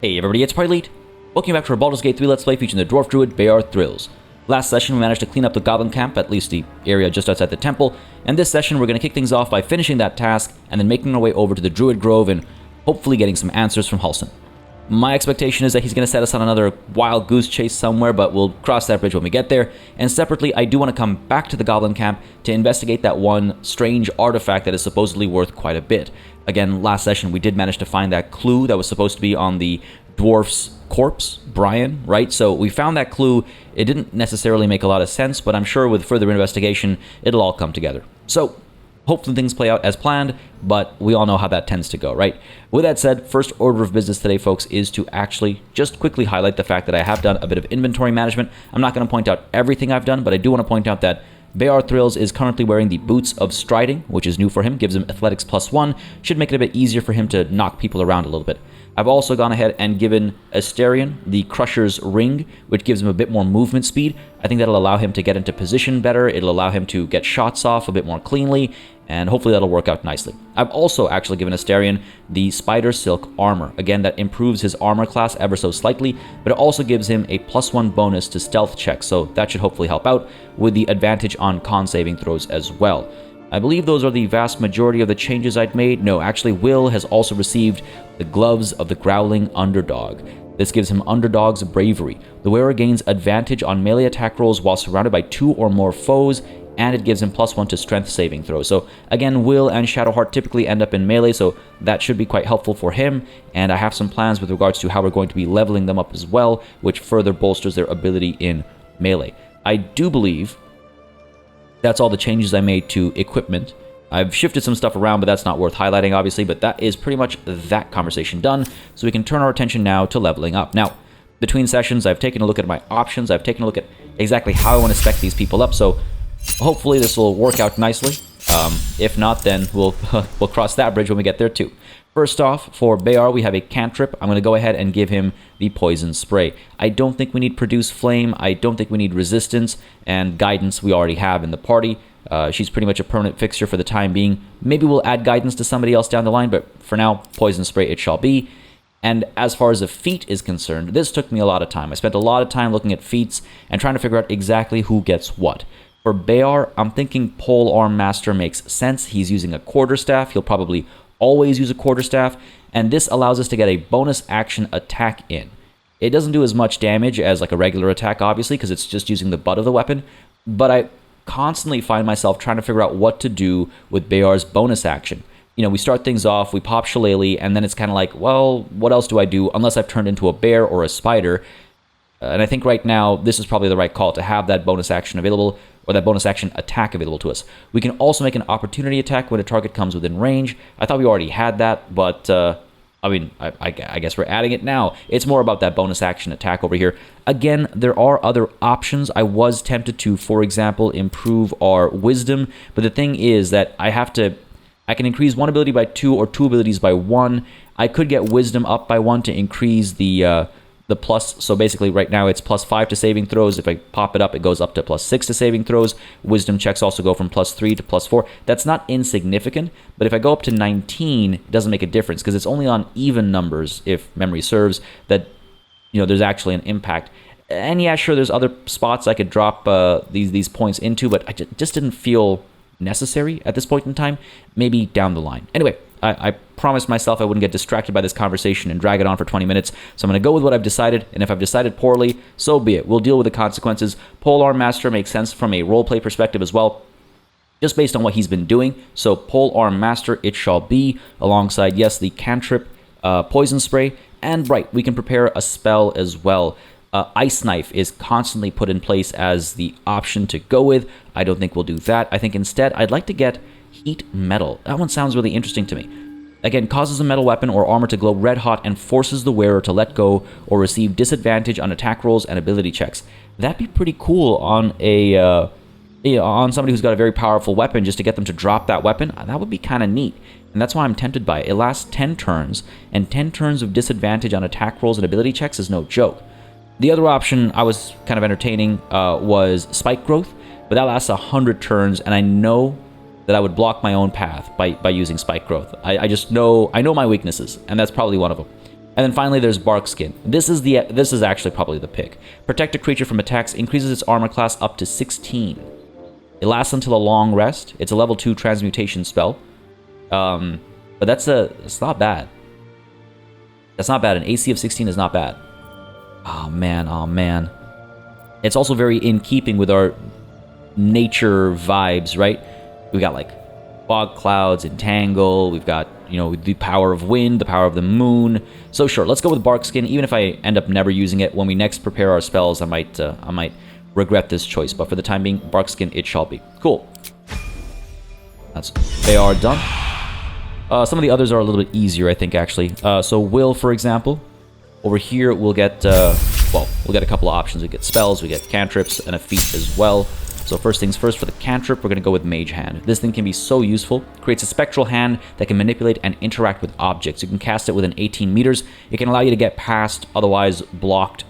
Hey everybody, it's PartyElite. Welcome back to our Baldur's Gate 3 Let's Play featuring the Dwarf Druid, Beâr Thrylls. Last session we managed to clean up the goblin camp, at least the area just outside the temple, and this session we're going to kick things off by finishing that task and then making our way over to the Druid Grove and hopefully getting some answers from Halsin. My expectation is that he's going to set us on another wild goose chase somewhere, but we'll cross that bridge when we get there. And separately, I do want to come back to the goblin camp to investigate that one strange artifact that is supposedly worth quite a bit. Again, last session we did manage to find that clue that was supposed to be on the dwarf's corpse, Brian, right? So we found that clue. It didn't necessarily make a lot of sense, but I'm sure with further investigation, it'll all come together. So hopefully things play out as planned, but we all know how that tends to go, right? With that said, first order of business today, folks, is to actually just quickly highlight the fact that I have done a bit of inventory management. I'm not going to point out everything I've done, but I do want to point out that Beâr Thrylls is currently wearing the Boots of Striding, which is new for him, gives him Athletics +1, should make it a bit easier for him to knock people around a little bit. I've also gone ahead and given Asterion the Crusher's Ring, which gives him a bit more movement speed. I think that'll allow him to get into position better, it'll allow him to get shots off a bit more cleanly, and hopefully that'll work out nicely. I've also actually given Asterion the Spider Silk Armor. Again, that improves his armor class ever so slightly, but it also gives him a +1 bonus to stealth checks, so that should hopefully help out with the advantage on con saving throws as well. I believe those are the vast majority of the changes I'd made. No, actually, Will has also received the Gloves of the Growling Underdog. This gives him Underdog's Bravery. The wearer gains advantage on melee attack rolls while surrounded by 2 or more foes, and it gives him +1 to strength saving throws. So again, Will and Shadowheart typically end up in melee, so that should be quite helpful for him, and I have some plans with regards to how we're going to be leveling them up as well, which further bolsters their ability in melee. I do believe that's all the changes I made to equipment. I've shifted some stuff around, but that's not worth highlighting, obviously, but that is pretty much that conversation done, so we can turn our attention now to leveling up. Now, between sessions, I've taken a look at my options, I've taken a look at exactly how I want to spec these people up, so hopefully this will work out nicely. If not, then we'll cross that bridge when we get there too. First off, for Beâr, we have a cantrip. I'm going to go ahead and give him the Poison Spray. I don't think we need Produce Flame. I don't think we need Resistance, and Guidance we already have in the party. She's pretty much a permanent fixture for the time being. Maybe we'll add Guidance to somebody else down the line, but for now, Poison Spray it shall be. And as far as the feat is concerned, this took me a lot of time. I spent a lot of time looking at feats and trying to figure out exactly who gets what. For Beâr, I'm thinking Polearm Master makes sense. He's using a quarterstaff. He'll probably always use a quarterstaff, and this allows us to get a bonus action attack in. It doesn't do as much damage as like a regular attack, obviously, because it's just using the butt of the weapon, but I constantly find myself trying to figure out what to do with Beâr's bonus action. You know, we start things off, we pop Shillelagh, and then it's kind of like, well, what else do I do unless I've turned into a bear or a spider? And I think right now, this is probably the right call to have that bonus action available, or that bonus action attack available to us. We can also make an opportunity attack when a target comes within range. I thought we already had that, but I guess we're adding it now. It's more about that bonus action attack over here. Again, there are other options. I was tempted to, for example, improve our wisdom, but the thing is that I can increase one ability by 2 or 2 abilities by 1. I could get wisdom up by 1 to increase the plus, so basically right now it's +5 to saving throws. If I pop it up, it goes up to +6 to saving throws. Wisdom checks also go from +3 to +4. That's not insignificant, but if I go up to 19, it doesn't make a difference because it's only on even numbers, if memory serves, that there's actually an impact. And yeah, sure, there's other spots I could drop these points into, but I just didn't feel necessary at this point in time. Maybe down the line. Anyway, I promised myself I wouldn't get distracted by this conversation and drag it on for 20 minutes, so I'm going to go with what I've decided, and if I've decided poorly, so be it. We'll deal with the consequences. Polearm Master makes sense from a roleplay perspective as well, just based on what he's been doing, so Polearm Master it shall be, alongside, yes, the cantrip, Poison Spray, and right, we can prepare a spell as well. Ice Knife is constantly put in place as the option to go with. I don't think we'll do that. I think instead I'd like to get Heat Metal. That one sounds really interesting to me. Again, causes a metal weapon or armor to glow red hot and forces the wearer to let go or receive disadvantage on attack rolls and ability checks. That'd be pretty cool on on somebody who's got a very powerful weapon, just to get them to drop that weapon. That would be kind of neat. And that's why I'm tempted by it. It lasts 10 turns, and 10 turns of disadvantage on attack rolls and ability checks is no joke. The other option I was kind of entertaining was Spike Growth, but that lasts 100 turns, and I know that I would block my own path by using Spike Growth. I know my weaknesses, and that's probably one of them. And then finally, there's Bark Skin. This is actually probably the pick. Protect a creature from attacks, increases its armor class up to 16. It lasts until a long rest. It's a level 2 transmutation spell. But it's not bad. That's not bad. An AC of 16 is not bad. Oh man. It's also very in keeping with our nature vibes, right? We got like fog clouds, entangle. We've got, the power of wind, the power of the moon. So sure, let's go with Bark Skin. Even if I end up never using it, when we next prepare our spells, I might regret this choice. But for the time being, Bark Skin it shall be. Cool. They are done. Some of the others are a little bit easier, I think, actually. So Will, for example, over here we'll get we'll get a couple of options. We get spells, we get cantrips, and a feat as well. So first things first, for the cantrip, we're going to go with Mage Hand. This thing can be so useful. Creates a spectral hand that can manipulate and interact with objects. You can cast it within 18 meters. It can allow you to get past otherwise blocked,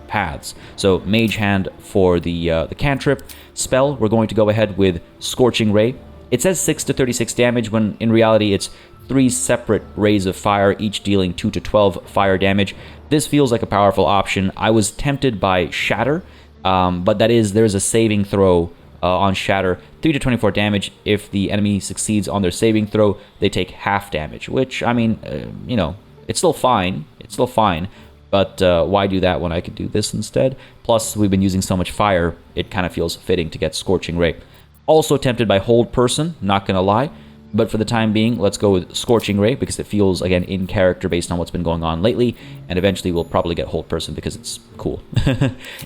paths. So Mage Hand for the cantrip. Spell, we're going to go ahead with Scorching Ray. It says 6 to 36 damage, when in reality it's 3 separate rays of fire, each dealing 2 to 12 fire damage. This feels like a powerful option. I was tempted by Shatter, but there's a saving throw on Shatter. 3 to 24 damage. If the enemy succeeds on their saving throw, they take half damage, which, I mean, it's still fine. It's still fine. But why do that when I could do this instead? Plus, we've been using so much fire, it kind of feels fitting to get Scorching Ray. Also tempted by Hold Person, not gonna lie. But for the time being, let's go with Scorching Ray, because it feels, again, in character based on what's been going on lately. And eventually we'll probably get Hold Person because it's cool.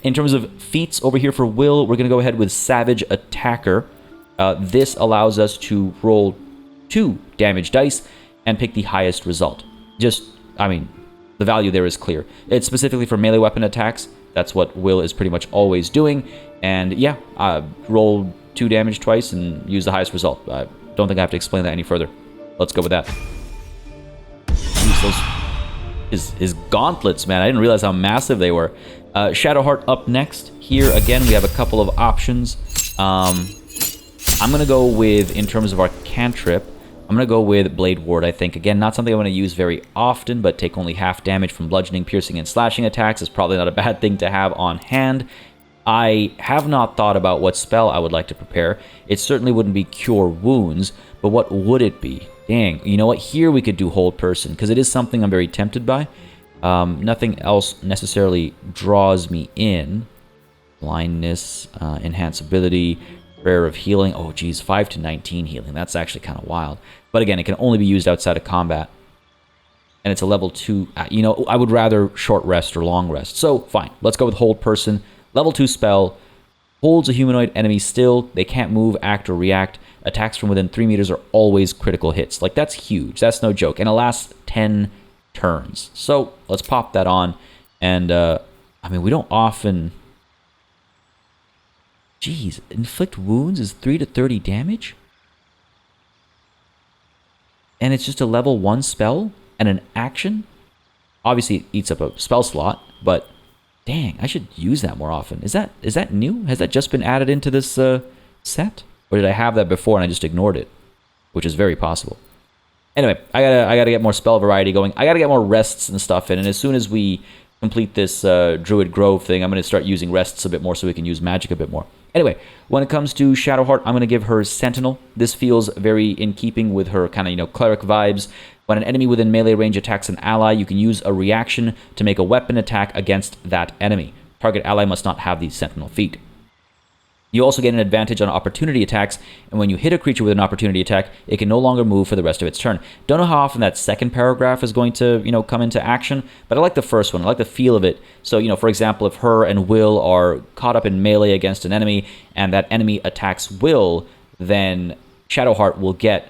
In terms of feats over here for Will, we're gonna go ahead with Savage Attacker. This allows us to roll 2 damage dice and pick the highest result. The value there is clear. It's specifically for melee weapon attacks. That's what Will is pretty much always doing. And yeah, roll 2 damage twice and use the highest result. I don't think I have to explain that any further. Let's go with that. Jeez, his gauntlets, man. I didn't realize how massive they were. Shadowheart up next. Here, again, we have a couple of options. I'm going to go with, in terms of our cantrip, I'm going to go with Blade Ward, I think. Again, not something I'm going to use very often, but take only half damage from bludgeoning, piercing, and slashing attacks is probably not a bad thing to have on hand. I have not thought about what spell I would like to prepare. It certainly wouldn't be Cure Wounds, but what would it be? Dang, you know what? Here we could do Hold Person, because it is something I'm very tempted by. Nothing else necessarily draws me in. Blindness, Enhance Ability, Prayer of Healing. Oh, geez, 5 to 19 healing. That's actually kind of wild. But again, it can only be used outside of combat. And it's a level 2. I would rather short rest or long rest. So, fine. Let's go with Hold Person. Level 2 spell. Holds a humanoid enemy still. They can't move, act, or react. Attacks from within 3 meters are always critical hits. Like, that's huge. That's no joke. And it lasts 10 turns. So, let's pop that on. And, we don't often... Jeez, inflict wounds is 3 to 30 damage? And it's just a level 1 spell and an action? Obviously, it eats up a spell slot, but dang, I should use that more often. Is that new? Has that just been added into this set? Or did I have that before and I just ignored it? Which is very possible. Anyway, I gotta get more spell variety going. I gotta get more rests and stuff in, and as soon as we complete this Druid Grove thing, I'm going to start using rests a bit more so we can use magic a bit more. Anyway, when it comes to Shadowheart, I'm going to give her Sentinel. This feels very in keeping with her kind of, cleric vibes. When an enemy within melee range attacks an ally, you can use a reaction to make a weapon attack against that enemy. Target ally must not have the Sentinel feat. You also get an advantage on opportunity attacks, and when you hit a creature with an opportunity attack, it can no longer move for the rest of its turn. Don't know how often that second paragraph is going to, come into action, but I like the first one. I like the feel of it. So, for example, if her and Will are caught up in melee against an enemy, and that enemy attacks Will, then Shadowheart will get,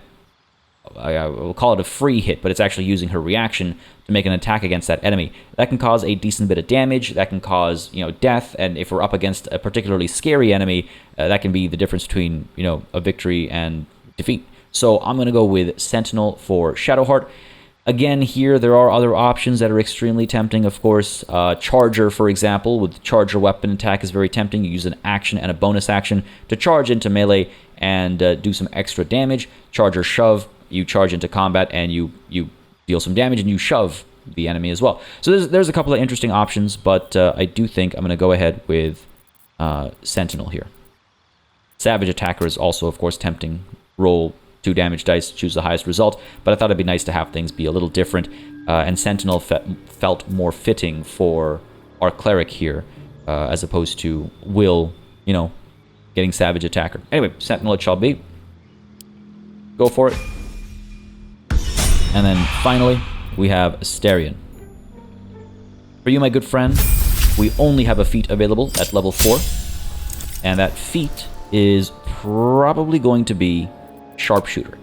we'll call it a free hit, but it's actually using her reaction to make an attack against that enemy. That can cause a decent bit of damage, that can cause, death, and if we're up against a particularly scary enemy, that can be the difference between, a victory and defeat. So I'm going to go with Sentinel for Shadowheart. Again, here there are other options that are extremely tempting, of course. Charger, for example, with Charger weapon attack is very tempting. You use an action and a bonus action to charge into melee and do some extra damage. Charger Shove, you charge into combat and you deal some damage and you shove the enemy as well. So there's a couple of interesting options, but I do think I'm going to go ahead with Sentinel here. Savage Attacker is also, of course, tempting. Roll 2 damage dice, choose the highest result, but I thought it'd be nice to have things be a little different, and Sentinel felt more fitting for our Cleric here, as opposed to Will, you know, getting Savage Attacker. Anyway, Sentinel it shall be. Go for it. And then finally, we have Astarion. For you, my good friend, we only have a feat available at level 4, and that feat is probably going to be Sharpshooter.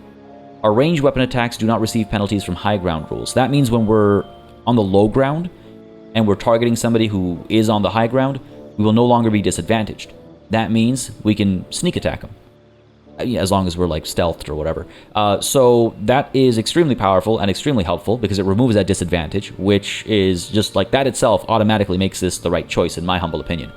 Our ranged weapon attacks do not receive penalties from high ground rules. That means when we're on the low ground and we're targeting somebody who is on the high ground, we will no longer be disadvantaged. That means we can sneak attack them, as long as we're like stealthed or whatever. So that is extremely powerful and extremely helpful because it removes that disadvantage, which is just like that itself automatically makes this the right choice in my humble opinion.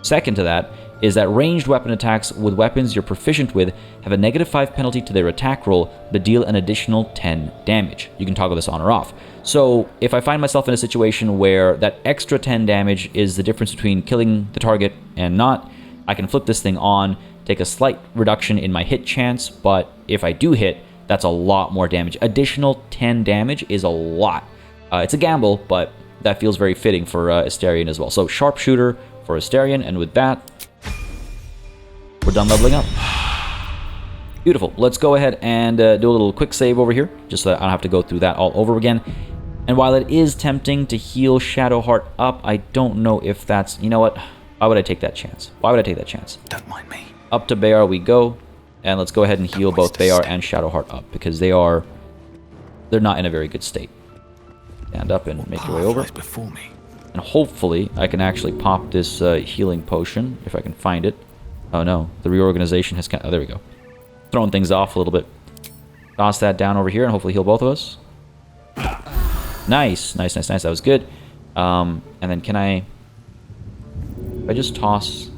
Second to that is that ranged weapon attacks with weapons you're proficient with have a -5 penalty to their attack roll, but deal an additional 10 damage. You can toggle this on or off. So if I find myself in a situation where that extra 10 damage is the difference between killing the target and not, I can flip this thing on, take a slight reduction in my hit chance, but if I do hit, that's a lot more damage. Additional 10 damage is a lot. It's a gamble, but that feels very fitting for Astarion as well. So Sharpshooter for Astarion, and with that, we're done leveling up. Beautiful. Let's go ahead and do a little quick save over here, just so that I don't have to go through that all over again. And while it is tempting to heal Shadowheart up, I don't know if that's... You know what? Why would I take that chance? Why would I take that chance? Don't mind me. Up to Beâr we go, and let's go ahead and heal both Beâr and Shadowheart up, because they're not in a very good state. Stand up and make your way over. Before me. And hopefully I can actually pop this healing potion, if I can find it. Oh no, the reorganization has... Oh, there we go. Throwing things off a little bit. Toss that down over here and hopefully heal both of us. Nice, nice, nice, nice. That was good. And then can I... If I just toss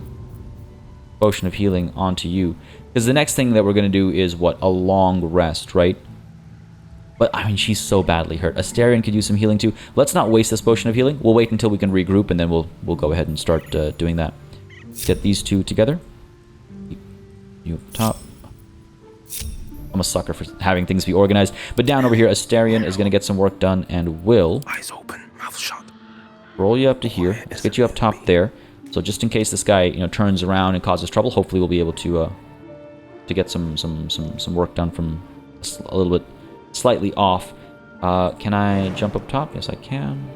Potion of Healing onto you. Because the next thing that we're going to do is, what? A long rest, right? But, I mean, she's so badly hurt. Astarion could use some healing too. Let's not waste this Potion of Healing. We'll wait until we can regroup, and then we'll go ahead and start doing that. Get these two together. You up top. I'm a sucker for having things be organized. But down over here, Astarion is going to get some work done, and will... Eyes open, mouth shut. Roll you up to here. Let's get you up top there. So just in case this guy, you know, turns around and causes trouble, hopefully we'll be able to get some work done from a little bit slightly off. Can I jump up top? Yes, I can.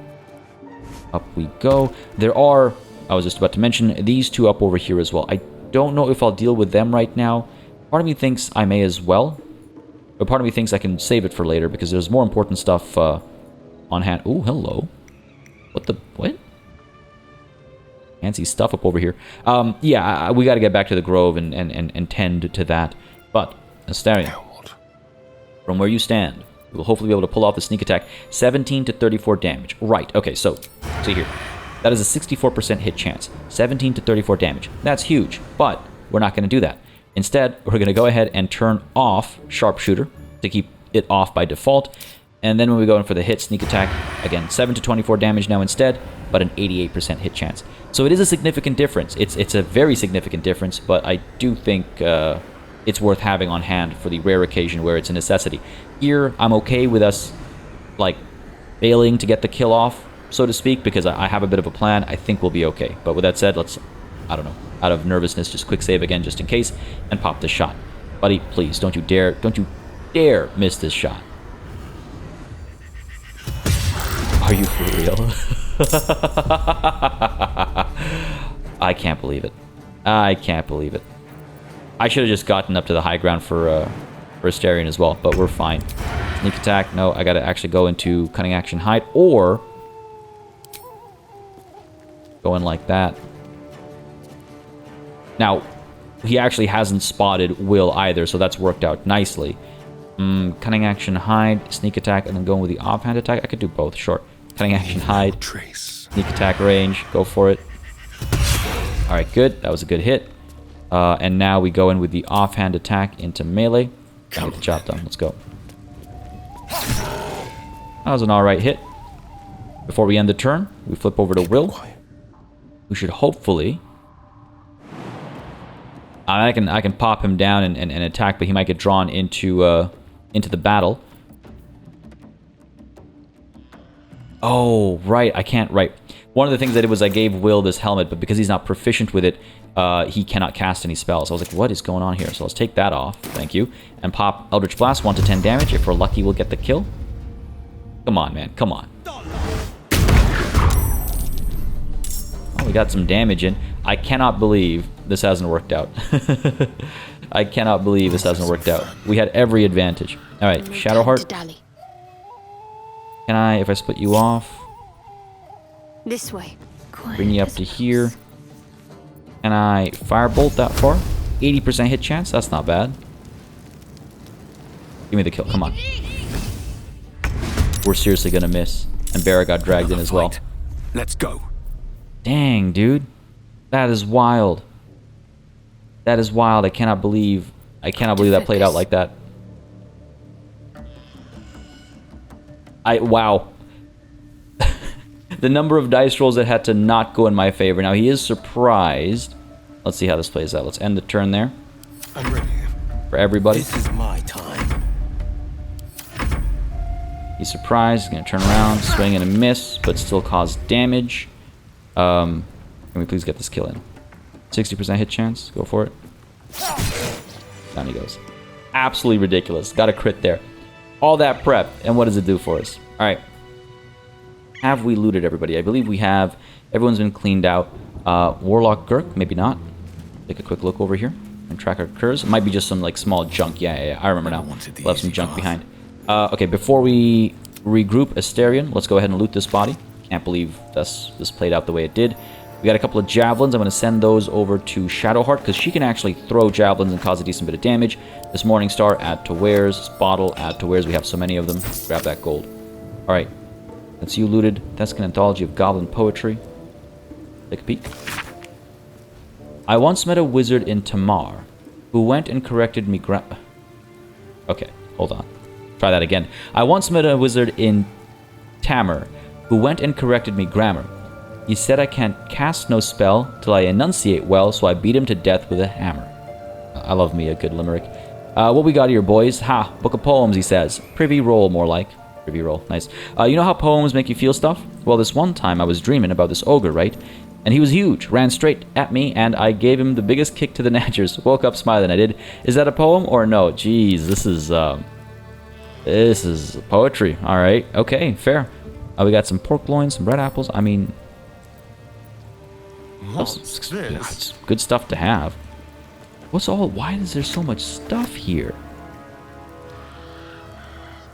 Up we go. There are, I was just about to mention, these two up over here as well. I don't know if I'll deal with them right now. Part of me thinks I may as well, but part of me thinks I can save it for later because there's more important stuff on hand. Ooh, hello. What? Fancy stuff up over here. Yeah, we got to get back to the Grove and tend to that. But, Astarion, from where you stand, we will hopefully be able to pull off the sneak attack. 17 to 34 damage. Right, okay, so, see here. That is a 64% hit chance. 17 to 34 damage. That's huge, but we're not going to do that. Instead, we're going to go ahead and turn off Sharpshooter to keep it off by default. And then when we go in for the hit sneak attack, again, 7 to 24 damage now instead, but an 88% hit chance. So it is a significant difference. It's a very significant difference, but I do think it's worth having on hand for the rare occasion where it's a necessity. Here, I'm okay with us, like, failing to get the kill off, so to speak, because I have a bit of a plan. I think we'll be okay. But with that said, let's, I don't know, out of nervousness, just quick save again just in case, and pop this shot. Buddy, please, don't you dare miss this shot. Are you for real? I can't believe it. I can't believe it. I should have just gotten up to the high ground for Astarion as well, but we're fine. Sneak attack. No, I gotta actually go into cunning action hide, or go in like that. Now, he actually hasn't spotted Will either, so that's worked out nicely. Cunning action hide, sneak attack, and then going with the offhand attack. I could do both, sure. Cunning action hide, sneak attack range, go for it. Alright, good. That was a good hit. And now we go in with the offhand attack into melee. Get the job done. Let's go. That was an alright hit. Before we end the turn, we flip over to Will. We should hopefully... I can pop him down and attack, but he might get drawn into the battle. Oh, right. I can't... Right. One of the things I did was I gave Will this helmet, but because he's not proficient with it, he cannot cast any spells. So I was like, what is going on here? So let's take that off. Thank you. And pop Eldritch Blast, 1 to 10 damage. If we're lucky, we'll get the kill. Come on, man. Come on. Oh, we got some damage in. I cannot believe this hasn't worked out. I cannot believe this hasn't worked out. We had every advantage. All right, Shadowheart. Can I, if I split you off... This way. Bring you up to here. Can I firebolt that far? 80% hit chance? That's not bad. Give me the kill. Come on. We're seriously gonna miss. And Beâr got dragged in as well. Let's go. Dang, dude. That is wild. That is wild. I cannot believe that played out like that. Wow. The number of dice rolls that had to not go in my favor. Now, he is surprised. Let's see how this plays out. Let's end the turn there. I'm ready. For everybody. This is my time. He's surprised. He's going to turn around, swing and a miss, but still cause damage. Can we please get this kill in? 60% hit chance. Go for it. Down he goes. Absolutely ridiculous. Got a crit there. All that prep, and what does it do for us? All right. Have we looted everybody? I believe we have. Everyone's been cleaned out. Warlock Gurk, maybe not. Take a quick look over here and track our curs. It might be just some like small junk. Yeah. I remember now. Left some junk behind. Okay, before we regroup Asterion, let's go ahead and loot this body. Can't believe this played out the way it did. We got a couple of javelins. I'm going to send those over to Shadowheart because she can actually throw javelins and cause a decent bit of damage. This Morning Star, add to wares. This bottle, add to wares. We have so many of them. Grab that gold. All right. That's you looted. That's an anthology of goblin poetry. Take a peek. I once met a wizard in Tamar who went and corrected me Okay, hold on. Try that again. I once met a wizard in Tamar who went and corrected me grammar. He said I can't cast no spell till I enunciate well, so I beat him to death with a hammer. I love me a good limerick. What we got here, boys? Ha, book of poems, he says. Privy roll, more like. Privy roll, nice. You know how poems make you feel stuff? Well, this one time I was dreaming about this ogre, right? And he was huge, ran straight at me, and I gave him the biggest kick to the natchers. Woke up smiling, I did. Is that a poem or no? Jeez, this is poetry. All right, okay, fair. We got some pork loins, some red apples. I mean, it's good stuff to have. Why is there so much stuff here?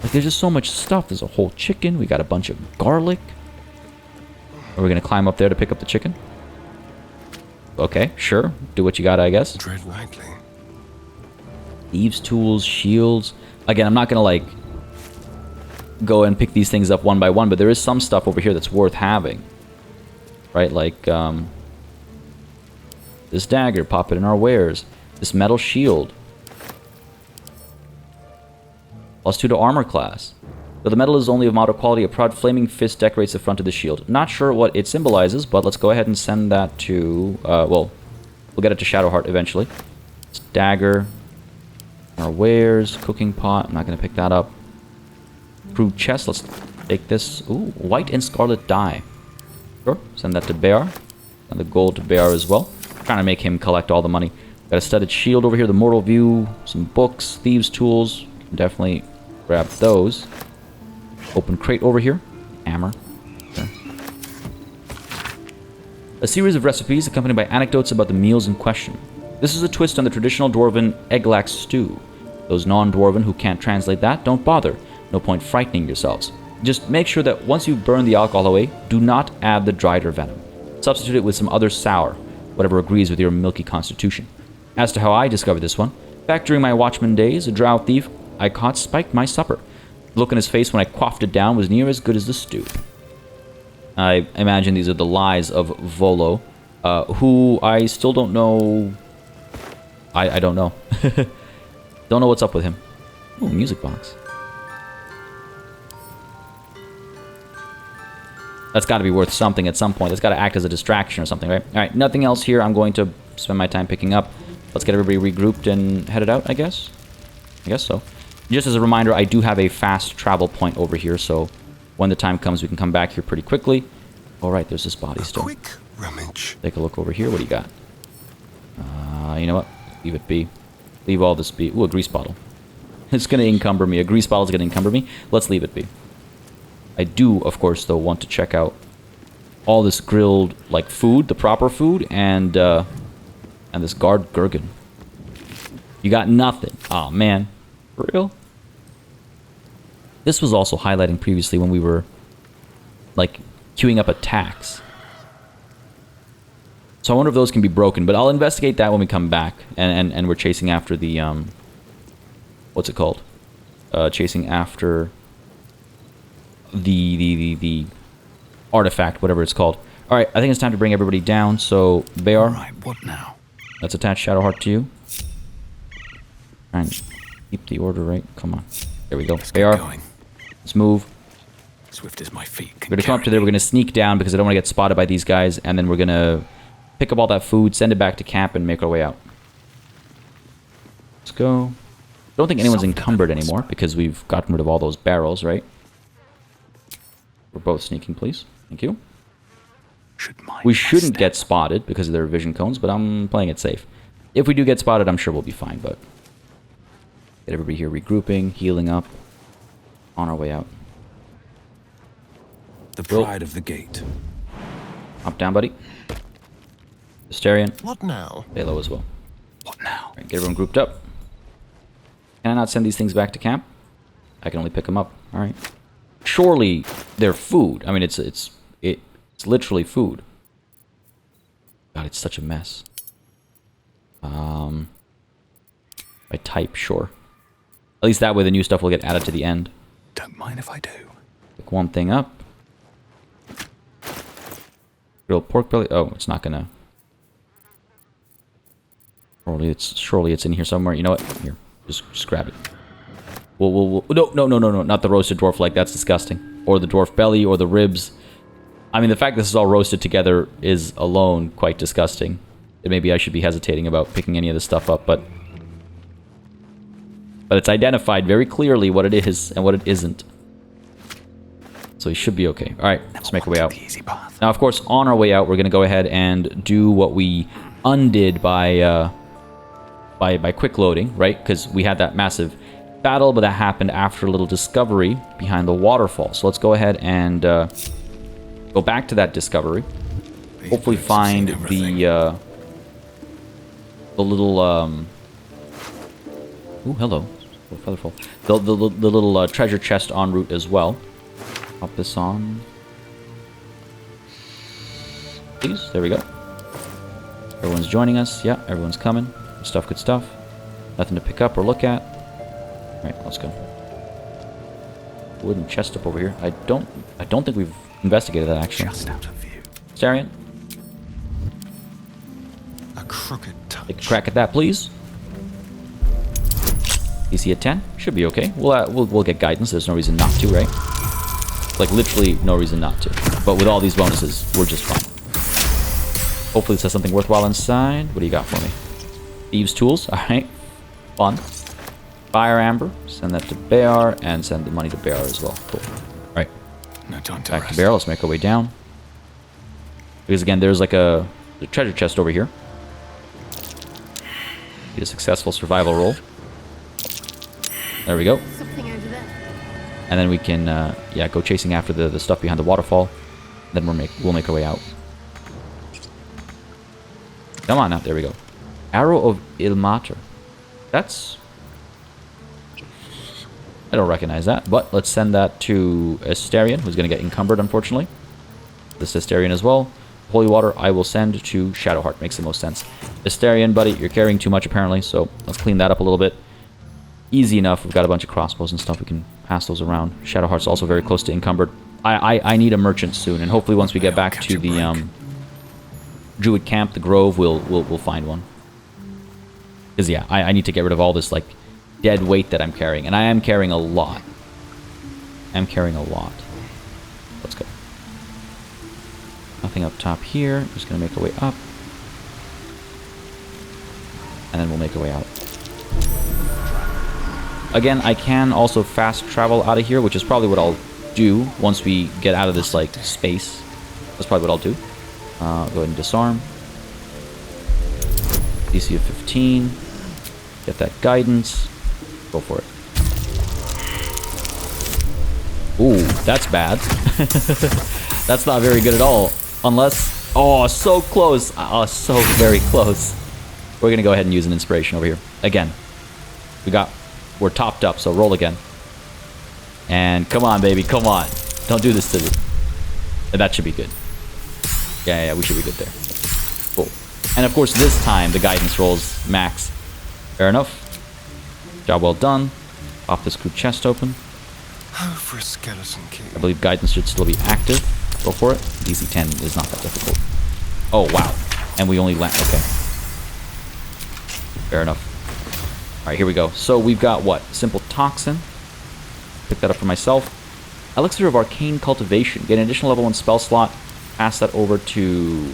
Like, there's just so much stuff. There's a whole chicken. We got a bunch of garlic. Are we going to climb up there to pick up the chicken? Okay, sure. Do what you got, I guess. Tread lightly. Thieves' tools, shields. Again, I'm not going to, like, go and pick these things up one by one, but there is some stuff over here that's worth having. Right, like, this dagger, pop it in our wares. This metal shield. +2 to armor class. Though the metal is only of moderate quality, a proud flaming fist decorates the front of the shield. Not sure what it symbolizes, but let's go ahead and send that to, well, we'll get it to Shadowheart eventually. It's dagger. Our wares, cooking pot. I'm not going to pick that up. Improved chest. Let's take this. Ooh, white and scarlet dye. Sure. Send that to Beâr. And the gold to Beâr as well. Trying to make him collect all the money. Got a studded shield over here. The Mortal View. Some books. Thieves' tools. Definitely grab those. Open crate over here. Hammer. Sure. A series of recipes accompanied by anecdotes about the meals in question. This is a twist on the traditional Dwarven egg-lax stew. Those non-Dwarven who can't translate that, don't bother. No point frightening yourselves. Just make sure that once you've burned the alcohol away, do not add the dried or venom. Substitute it with some other sour, whatever agrees with your milky constitution. As to how I discovered this one, back during my watchman days, a drow thief I caught spiked my supper. The look on his face when I quaffed it down was near as good as the stew. I imagine these are the lies of Volo, who I still don't know. I don't know. Don't know what's up with him. Ooh, music box. That's got to be worth something at some point. That's got to act as a distraction or something, right? All right, nothing else here. I'm going to spend my time picking up. Let's get everybody regrouped and headed out, I guess. I guess so. Just as a reminder, I do have a fast travel point over here, so when the time comes, we can come back here pretty quickly. All right, there's this body still. Quick rummage. Take a look over here. What do you got? You know what? Leave it be. Leave all this be. Ooh, a grease bottle. It's going to encumber me. A grease bottle is going to encumber me. Let's leave it be. I do, of course, though, want to check out all this grilled, like, food, the proper food, and this guard gherkin. You got nothing. Aw, man. For real? This was also highlighting previously when we were, like, queuing up attacks. So I wonder if those can be broken, but I'll investigate that when we come back, and we're chasing after the, what's it called? Chasing after the artifact, whatever it's called. All right, I think it's time to bring everybody down. So, Beâr, Right, what now? let's attach Shadowheart to you. Try and keep the order right. Come on. There we go. Let's get Beâr, going. let's move. Swift as my feet We're can going to come up to there. We're going to sneak down because I don't want to get spotted by these guys. And then we're going to pick up all that food, send it back to camp, and make our way out. Let's go. Don't think anyone's encumbered anymore because we've gotten rid of all those barrels, right? We're both sneaking, please. Thank you. We shouldn't get spotted because of their vision cones, but I'm playing it safe. If we do get spotted, I'm sure we'll be fine, but... Get everybody here regrouping, healing up. On our way out. The pride of the gate. Hop down, buddy. Hysterian. What now? Stay low as well. What now? Alright, get everyone grouped up. Can I not send these things back to camp? I can only pick them up. Alright. Surely they're food. I mean, it's literally food. God, it's such a mess. By type, sure. At least that way the new stuff will get added to the end. Don't mind if I do. Pick one thing up. Grilled pork belly. Oh, it's not gonna. Surely it's in here somewhere. You know what? Here, just grab it. No, not the roasted dwarf leg. That's disgusting. Or the dwarf belly, or the ribs. I mean, the fact this is all roasted together is alone quite disgusting. And maybe I should be hesitating about picking any of this stuff up, but it's identified very clearly what it is and what it isn't. So we should be okay. All right, let's make our way out. Now, of course, on our way out, we're going to go ahead and do what we undid by quick loading, right? Because we had that massive battle, but that happened after a little discovery behind the waterfall. So let's go ahead and go back to that discovery. Hopefully find the little ooh, hello. Featherfall. The little treasure chest en route as well. Pop this on. Please. There we go. Everyone's joining us. Yeah, everyone's coming. Good stuff, good stuff. Nothing to pick up or look at. Alright, let's go. Wooden chest up over here. I don't think we've investigated that actually. Just out of view. Starion. A crooked touch. Take a crack at that, please. DC at 10. Should be okay. We'll get guidance. There's no reason not to, right? Like, literally no reason not to. But with all these bonuses, we're just fine. Hopefully this has something worthwhile inside. What do you got for me? Thieves' tools. Alright. Fun. Fire amber. Send that to Beâr. And send the money to Beâr as well. Cool. Alright. No time to Back rest. to Beâr. Let's make our way down. Because again, there's like a treasure chest over here. Need a successful survival roll. There we go. Something over there. And then we can, yeah, go chasing after the stuff behind the waterfall. Then we'll make our way out. Come on now, there we go. Arrow of Ilmater. That's... I don't recognize that, but let's send that to Asterion, who's going to get encumbered, unfortunately. This Asterion as well. Holy water I will send to Shadowheart. Makes the most sense. Asterion, buddy, you're carrying too much apparently, so let's clean that up a little bit. Easy enough. We've got a bunch of crossbows and stuff. We can pass those around. Shadowheart's also very close to encumbered. I need a merchant soon, and hopefully once we get back to the Druid camp, the Grove, we'll find one. Because yeah, I need to get rid of all this like dead weight that I'm carrying, and I am carrying a lot. I'm carrying a lot. Let's go. Nothing up top here. Just gonna make our way up. And then we'll make our way out. Again, I can also fast travel out of here, which is probably what I'll do once we get out of this, like, space. That's probably what I'll do. Go ahead and disarm. DC of 15. Get that guidance. Go for it. Ooh, that's bad. That's not very good at all. Unless... Oh, so close. Oh, so very close. We're going to go ahead and use an inspiration over here. Again. We're topped up, so roll again. And come on, baby. Come on. Don't do this to me. That should be good. Yeah, we should be good there. Cool. And of course, this time, the guidance rolls max. Fair enough. Job well done. Pop this crew chest open. Oh, for a skeleton king. I believe guidance should still be active. Go for it. DC 10 is not that difficult. Oh, wow. And we only land... Okay. Fair enough. Alright, here we go. So we've got what? Simple Toxin. Pick that up for myself. Elixir of Arcane Cultivation. Get an additional level 1 spell slot. Pass that over to...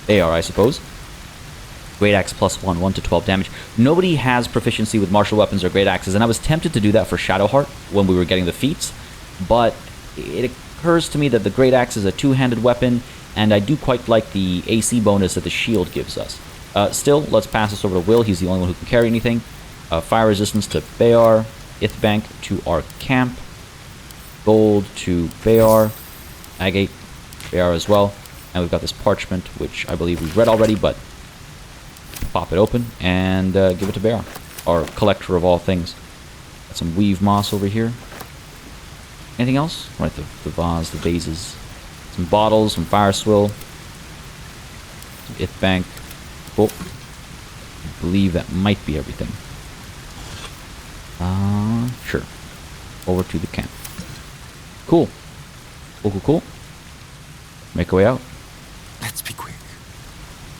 Beâr, I suppose. Great Axe plus 1, 1 to 12 damage. Nobody has proficiency with martial weapons or great axes, and I was tempted to do that for Shadowheart when we were getting the feats, but it occurs to me that the great axe is a two-handed weapon, and I do quite like the AC bonus that the shield gives us. Still, let's pass this over to Will. He's the only one who can carry anything. Fire resistance to Beâr. Ithbank to our camp. Gold to Beâr. Agate, Beâr as well. And we've got this parchment, which I believe we've read already, but pop it open and give it to Beâr, our collector of all things. Got some weave moss over here. Anything else? Right, the vase, the vases. Some bottles, some fire swill. Some Ithbank. Cool. I believe that might be everything. Sure. Over to the camp. Cool. Cool. Make our way out. Let's be quick.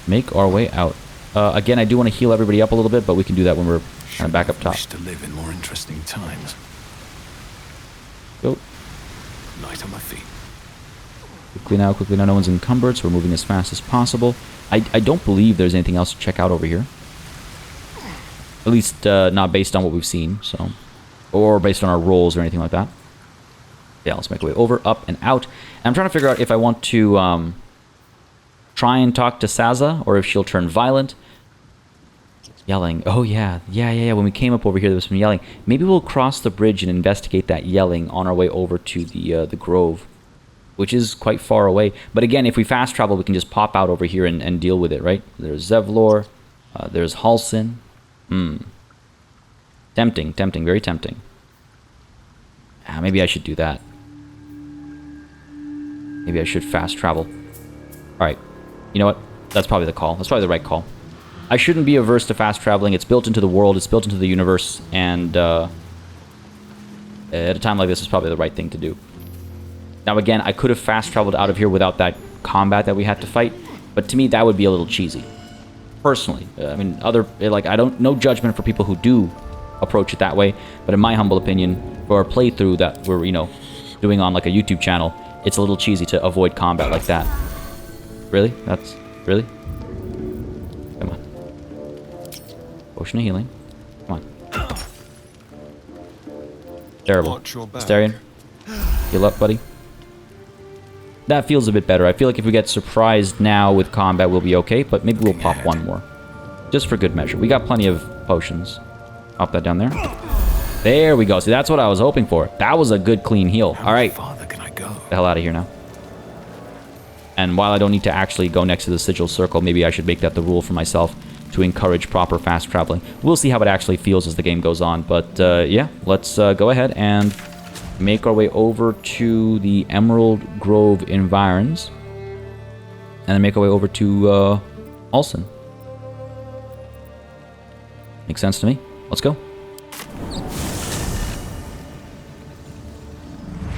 Make our way out. Again, I do want to heal everybody up a little bit, but we can do that when we're kind of back up top. Wish to live in more interesting times. Go. Light on my feet. Quickly now, no one's encumbered, so we're moving as fast as possible. I don't believe there's anything else to check out over here. At least not based on what we've seen, so... Or based on our rolls or anything like that. Yeah, let's make our way over, up, and out. And I'm trying to figure out if I want to try and talk to Saza, or if she'll turn violent. Yelling. Oh, yeah. When we came up over here, there was some yelling. Maybe we'll cross the bridge and investigate that yelling on our way over to the grove, which is quite far away. But again, if we fast travel, we can just pop out over here and deal with it, right? There's Zevlor. There's Halsin. Tempting, very tempting. Maybe I should do that. Maybe I should fast travel. Alright. You know what? That's probably the call. That's probably the right call. I shouldn't be averse to fast traveling. It's built into the world. It's built into the universe. And at a time like this, it's probably the right thing to do. Now, again, I could have fast traveled out of here without that combat that we had to fight. But to me, that would be a little cheesy. Personally. I mean, no judgment for people who do approach it that way. But in my humble opinion, for a playthrough that we're, doing on like a YouTube channel, it's a little cheesy to avoid combat like that. Really? Really? Come on. Potion of healing. Come on. Terrible. Astarion. Heal up, buddy. That feels a bit better. I feel like if we get surprised now with combat, we'll be okay, but maybe we'll pop one more. Just for good measure. We got plenty of potions. Pop that down there. There we go. See, that's what I was hoping for. That was a good, clean heal. All right. How far can I go? The hell out of here now. And while I don't need to actually go next to the sigil circle, maybe I should make that the rule for myself to encourage proper fast traveling. We'll see how it actually feels as the game goes on. But yeah, let's go ahead and make our way over to the Emerald Grove environs. And then make our way over to Halsin. Makes sense to me. Let's go.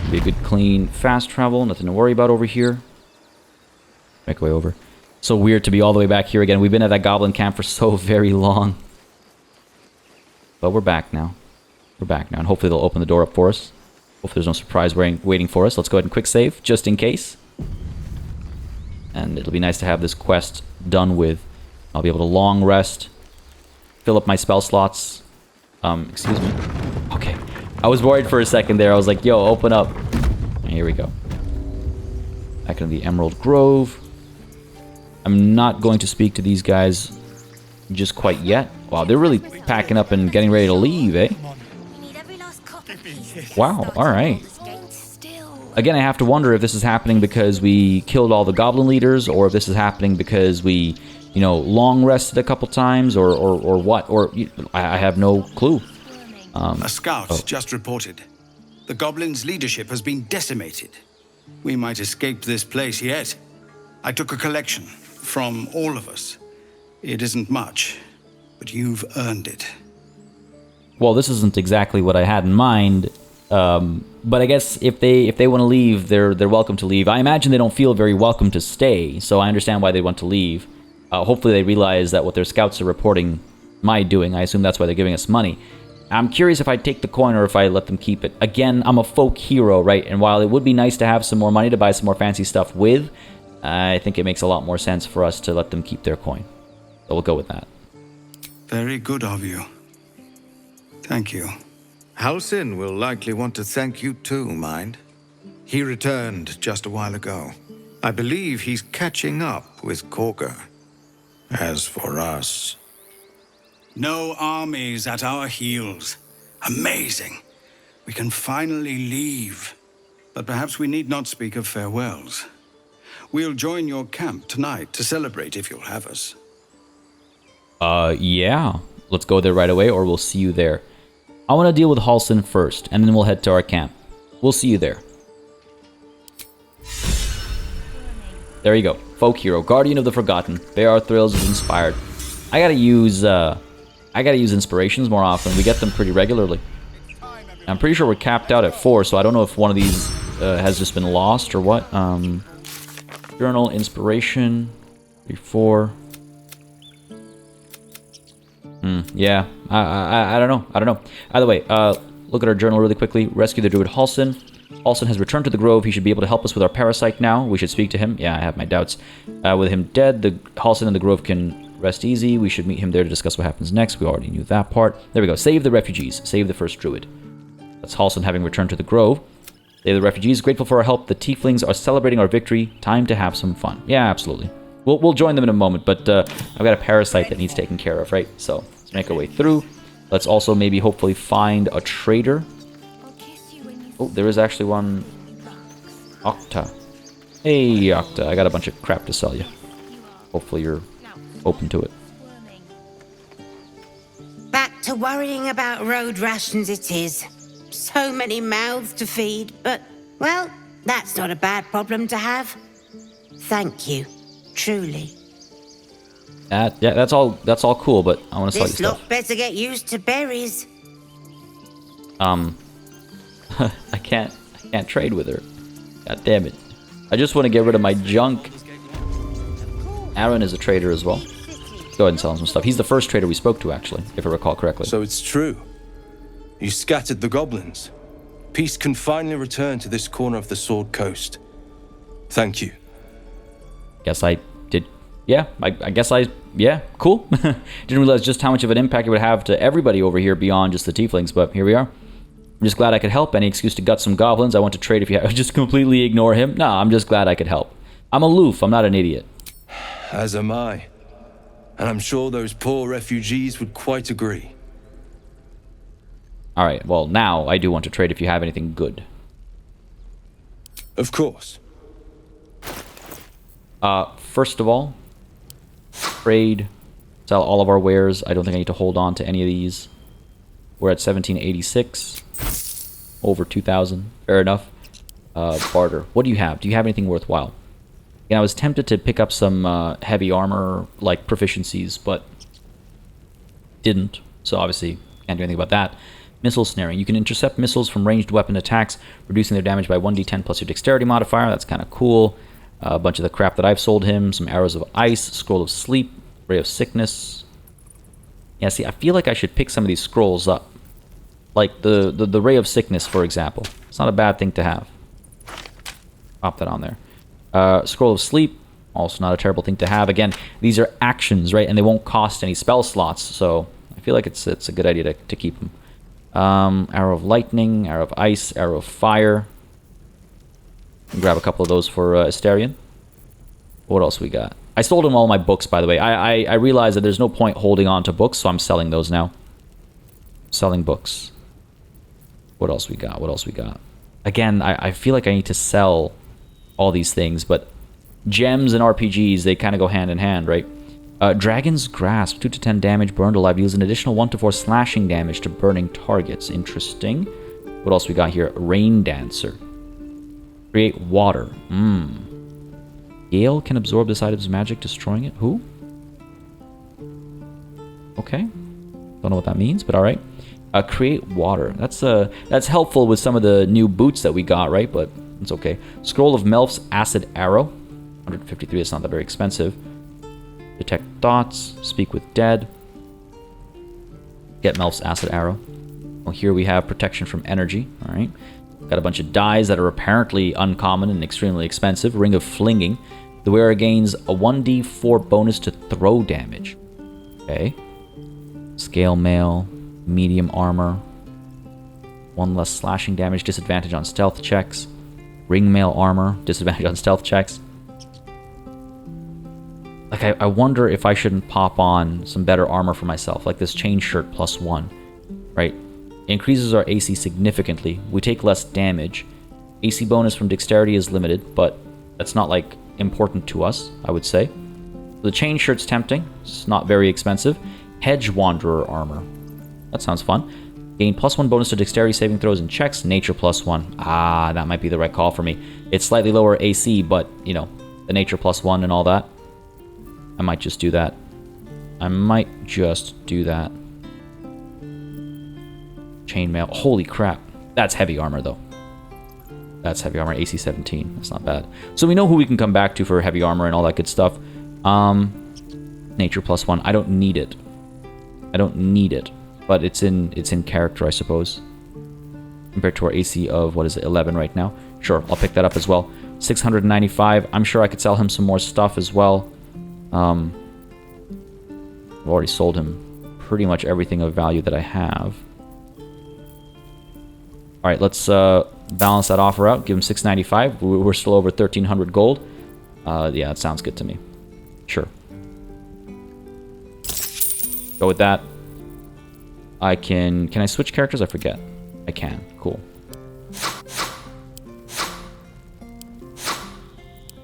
Be a good, clean, fast travel. Nothing to worry about over here. Make our way over. So weird to be all the way back here again. We've been at that goblin camp for so very long. But we're back now. And hopefully they'll open the door up for us. Hopefully there's no surprise waiting for us. Let's go ahead and quick save, just in case. and it'll be nice to have this quest done with. I'll be able to long rest, fill up my spell slots. Excuse me. Okay. I was worried for a second there. I was like, yo, open up. And here we go. Back into the Emerald Grove. I'm not going to speak to these guys just quite yet. Wow, they're really packing up and getting ready to leave, eh? Wow, alright. Again, I have to wonder if this is happening because we killed all the goblin leaders, or if this is happening because we, you know, long rested a couple times, or what. Or I have no clue. A scout just reported. The goblins' leadership has been decimated. We might escape this place yet. I took a collection from all of us. It isn't much, but you've earned it. Well, this isn't exactly what I had in mind. But I guess if they want to leave, they're welcome to leave. I imagine they don't feel very welcome to stay, so I understand why they want to leave. Hopefully they realize that what their scouts are reporting my doing. I assume that's why they're giving us money. I'm curious if I take the coin or if I let them keep it. Again, I'm a folk hero, right? And while it would be nice to have some more money to buy some more fancy stuff with, I think it makes a lot more sense for us to let them keep their coin. So we'll go with that. Very good of you. Thank you. Halsin will likely want to thank you too, mind. He returned just a while ago. I believe he's catching up with Korga. As for us... No armies at our heels. Amazing. We can finally leave. But perhaps we need not speak of farewells. We'll join your camp tonight to celebrate if you'll have us. Yeah. Let's go there right away, or we'll see you there. I want to deal with Halsin first, and then we'll head to our camp. We'll see you there. There you go. Folk hero, guardian of the forgotten. Beâr Thrylls is inspired. I gotta use inspirations more often. We get them pretty regularly. I'm pretty sure we're capped out at 4, so I don't know if one of these has just been lost or what. Journal, inspiration, 4. Yeah, I don't know. Either way, look at our journal really quickly. Rescue the druid Halsin. Halsin has returned to the grove. He should be able to help us with our parasite now. We should speak to him. Yeah, I have my doubts. With him dead, the Halsin and the grove can rest easy. We should meet him there to discuss what happens next. We already knew that part. There we go. Save the refugees. Save the first druid. That's Halsin having returned to the grove. Save the refugees. Grateful for our help. The tieflings are celebrating our victory. Time to have some fun. Yeah, absolutely. We'll join them in a moment, but I've got a parasite that needs taken care of, right? So let's make our way through. Let's also maybe hopefully find a trader. Oh, there is actually one. Octa. Hey, Octa. I got a bunch of crap to sell you. Hopefully you're open to it. Back to worrying about road rations it is. So many mouths to feed, but, well, that's not a bad problem to have. Thank you. Truly. Yeah, that's all cool, but I want to sell you This stuff. lot better get used to berries. I can't trade with her. God damn it. I just want to get rid of my junk. Aaron is a trader as well. Go ahead and sell him some stuff. He's the first trader we spoke to, actually, if I recall correctly. So it's true. You scattered the goblins. Peace can finally return to this corner of the Sword Coast. Thank you. Guess I did. Yeah, yeah, cool. Didn't realize just how much of an impact it would have to everybody over here beyond just the tieflings, but here we are. I'm just glad I could help. Any excuse to gut some goblins. I want to trade if you just completely ignore him. No, I'm just glad I could help. I'm aloof. I'm not an idiot. As am I. And I'm sure those poor refugees would quite agree. Alright, well, now I do want to trade if you have anything good. Of course. First of all, trade, sell all of our wares. I don't think I need to hold on to any of these. We're at 1786. Over 2,000. Fair enough. Barter. What do you have? Do you have anything worthwhile? Yeah, I was tempted to pick up some heavy armor, like proficiencies, but didn't. So obviously, can't do anything about that. Missile snaring. You can intercept missiles from ranged weapon attacks, reducing their damage by 1d10 plus your dexterity modifier. That's kind of cool. A bunch of the crap that I've sold him. Some arrows of ice, scroll of sleep, ray of sickness. Yeah, see, I feel like I should pick some of these scrolls up. Like the ray of sickness, for example. It's not a bad thing to have. Pop that on there. Scroll of sleep. Also not a terrible thing to have. Again, these are actions, right? And they won't cost any spell slots, so I feel like it's a good idea to keep them. Arrow of lightning, arrow of ice, arrow of fire. Grab a couple of those for Asterion. What else we got? I sold him all my books, by the way. I realized that there's no point holding on to books, so I'm selling those now. Selling books. What else we got? What else we got? Again, I feel like I need to sell all these things, but gems and RPGs, they kind of go hand in hand, right? Dragon's Grasp, 2 to 10 damage, burned alive, deals an additional 1 to 4 slashing damage to burning targets. Interesting. What else we got here? Rain Dancer. Create water. Gale can absorb this item's magic, destroying it. Who? Okay. Don't know what that means, but alright. Create water. That's helpful with some of the new boots that we got, right? But it's okay. Scroll of Melf's Acid Arrow. 153, it's not that very expensive. Detect thoughts. Speak with dead. Get Melf's Acid Arrow. Well, here we have protection from energy. Alright. Got a bunch of dyes that are apparently uncommon and extremely expensive. Ring of Flinging. The wearer gains a 1d4 bonus to throw damage. Okay. Scale Mail. Medium armor. 1 less slashing damage. Disadvantage on stealth checks. Ring Mail armor. Disadvantage on stealth checks. Like, I wonder if I shouldn't pop on some better armor for myself. Like this chain shirt +1. Right? Increases our AC significantly. We take less damage. AC bonus from dexterity is limited, but that's not, like, important to us, I would say. The chain shirt's tempting. It's not very expensive. Hedge Wanderer armor. That sounds fun. Gain +1 bonus to dexterity saving throws and checks. Nature +1. Ah, that might be the right call for me. It's slightly lower AC, but, you know, the nature +1 and all that. I might just do that. Chainmail. Holy crap. That's heavy armor, though. That's heavy armor. AC 17. That's not bad. So we know who we can come back to for heavy armor and all that good stuff. Nature +1. I don't need it. But it's in character, I suppose. Compared to our AC of, what is it, 11 right now? Sure, I'll pick that up as well. 695. I'm sure I could sell him some more stuff as well. I've already sold him pretty much everything of value that I have. Alright, let's balance that offer out. Give him 695. We're still over 1,300 gold. Yeah, that sounds good to me. Sure. Go with that. Can I switch characters? I forget. I can. Cool.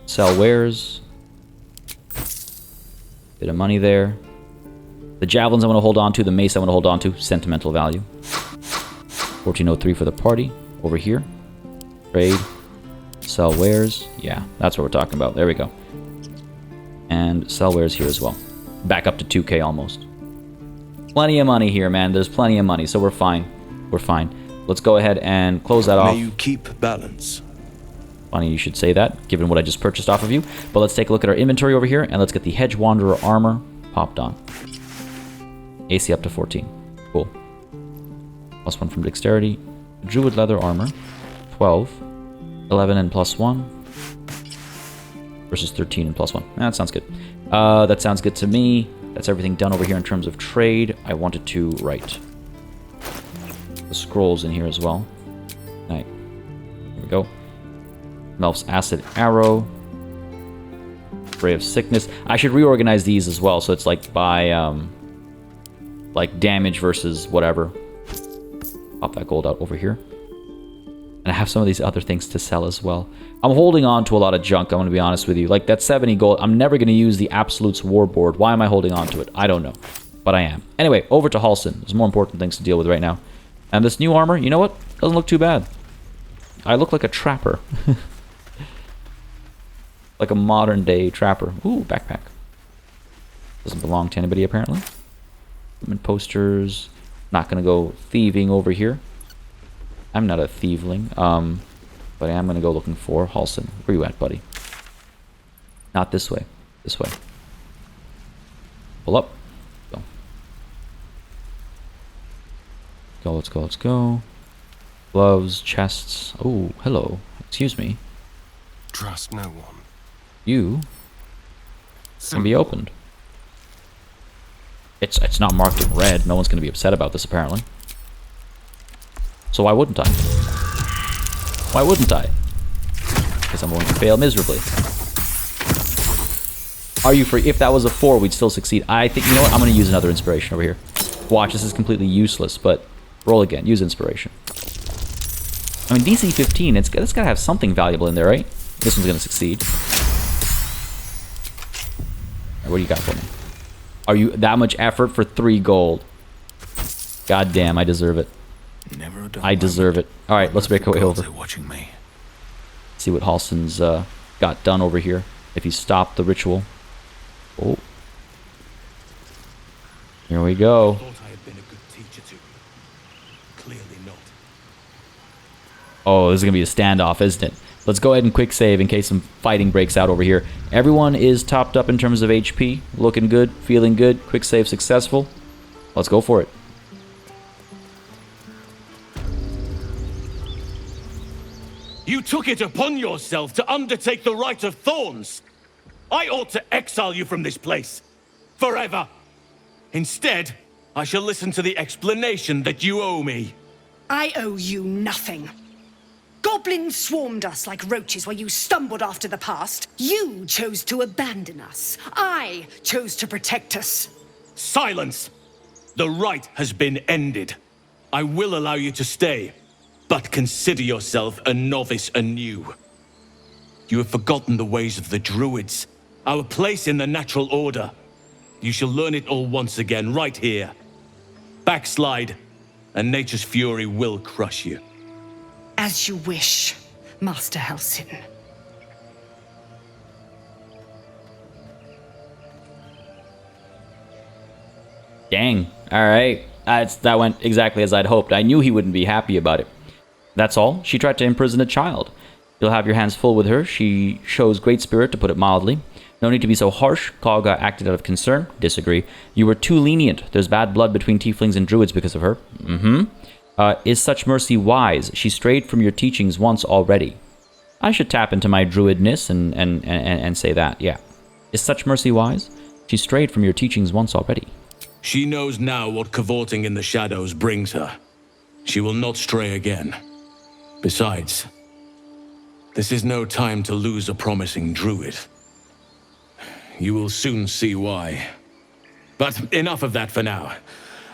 Sell wares. Bit of money there. The javelins I want to hold on to. The mace I want to hold on to. Sentimental value. 1403 for the party. Over here. Trade. Sell wares. Yeah, that's what we're talking about. There we go. And sell wares here as well. Back up to 2k almost. Plenty of money here, man. There's plenty of money, so we're fine. We're fine. Let's go ahead and close that off. May you keep balance. Funny you should say that, given what I just purchased off of you. But let's take a look at our inventory over here, and let's get the Hedge Wanderer armor popped on. AC up to 14. Cool. +1 from dexterity. Druid leather armor. 12. 11 and +1. Versus 13 and +1. That sounds good. That sounds good to me. That's everything done over here in terms of trade. I wanted to write the scrolls in here as well. Right. Here we go. Melf's Acid Arrow. Ray of Sickness. I should reorganize these as well, so it's like by like damage versus whatever. Pop that gold out over here. And I have some of these other things to sell as well. I'm holding on to a lot of junk, I'm going to be honest with you. Like that 70 gold, I'm never going to use the Absolutes Warboard. Why am I holding on to it? I don't know. But I am. Anyway, over to Halsin. There's more important things to deal with right now. And this new armor, you know what? Doesn't look too bad. I look like a trapper. Like a modern day trapper. Ooh, backpack. Doesn't belong to anybody apparently. Equipment posters. Not going to go thieving over here. I'm not a thieveling, but I am going to go looking for Halsin. Where you at, buddy? Not this way. This way. Pull up. Go. Go, let's go, let's go. Gloves, chests. Oh, hello. Excuse me. Trust no one. You Can be opened. It's not marked in red. No one's going to be upset about this, apparently. So why wouldn't I? Why wouldn't I? Because I'm going to fail miserably. Are you free? If that was a 4, we'd still succeed. I think, you know what? I'm going to use another inspiration over here. Watch, this is completely useless, but roll again. Use inspiration. I mean, DC 15, it's got to have something valuable in there, right? This one's going to succeed. Right, what do you got for me? Are you that much effort for 3 gold? God damn, I deserve it. Never a dull I deserve it. All right, let's make our way gods over. are watching me. See what Halson's got done over here. If he stopped the ritual. Oh. Here we go. Thought I had been a good teacher to you. Clearly not. Oh, this is going to be a standoff, isn't it? Let's go ahead and quick save in case some fighting breaks out over here. Everyone is topped up in terms of HP. Looking good, feeling good. Quick save successful. Let's go for it. You took it upon yourself to undertake the Rite of Thorns. I ought to exile you from this place. Forever. Instead, I shall listen to the explanation that you owe me. I owe you nothing. Goblins swarmed us like roaches while you stumbled after the past. You chose to abandon us. I chose to protect us. Silence! The rite has been ended. I will allow you to stay, but consider yourself a novice anew. You have forgotten the ways of the Druids, our place in the natural order. You shall learn it all once again, right here. Backslide, and nature's fury will crush you. As you wish, Master Halsin. Dang. Alright. That went exactly as I'd hoped. I knew he wouldn't be happy about it. That's all. She tried to imprison a child. You'll have your hands full with her. She shows great spirit, to put it mildly. No need to be so harsh. Kalga acted out of concern. Disagree. You were too lenient. There's bad blood between tieflings and druids because of her. Is such mercy wise? She strayed from your teachings once already. I should tap into my druidness and say that, yeah. Is such mercy wise? She strayed from your teachings once already. She knows now what cavorting in the shadows brings her. She will not stray again. Besides, this is no time to lose a promising druid. You will soon see why. But enough of that for now.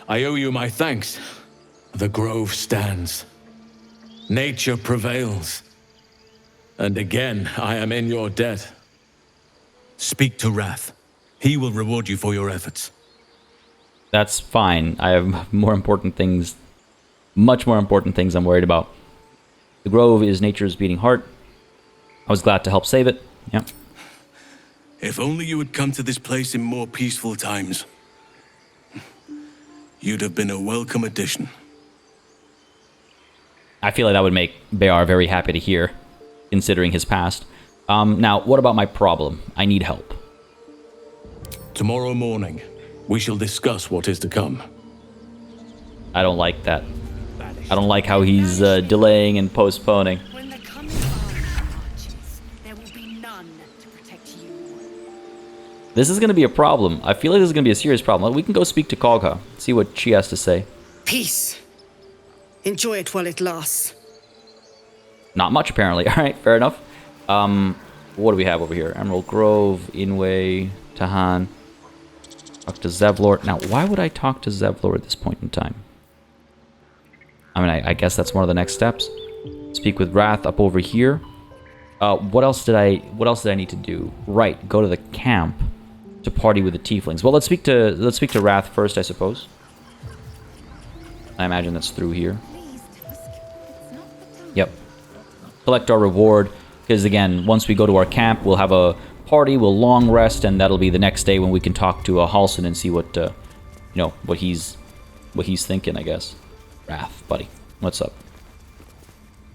I owe you my thanks. The grove stands. Nature prevails. And again, I am in your debt. Speak to Wrath. He will reward you for your efforts. That's fine. I have more important things, much more important things I'm worried about. The grove is nature's beating heart. I was glad to help save it. Yeah. If only you had come to this place in more peaceful times. You'd have been a welcome addition. I feel like that would make Beâr very happy to hear, considering his past. Now, what about my problem? I need help. Tomorrow morning, we shall discuss what is to come. I don't like that. I don't like how he's delaying and postponing. When the coming army marches, there will be none to protect you. This is going to be a problem. I feel like this is going to be a serious problem. We can go speak to Kalga, see what she has to say. Peace. Enjoy it while it lasts. Not much, apparently. All right, fair enough. What do we have over here? Emerald Grove, Inway, Tahan. Talk to Zevlor. Now, why would I talk to Zevlor at this point in time? I mean, I guess that's one of the next steps. Speak with Wrath up over here. What else did I need to do? Right, go to the camp to party with the tieflings. Well, let's speak to Wrath first, I suppose. I imagine that's through here. Yep. Collect our reward, because again, once we go to our camp, we'll have a party, we'll long rest, and that'll be the next day when we can talk to Halsin and see what, what he's thinking, I guess. Wrath, buddy, what's up?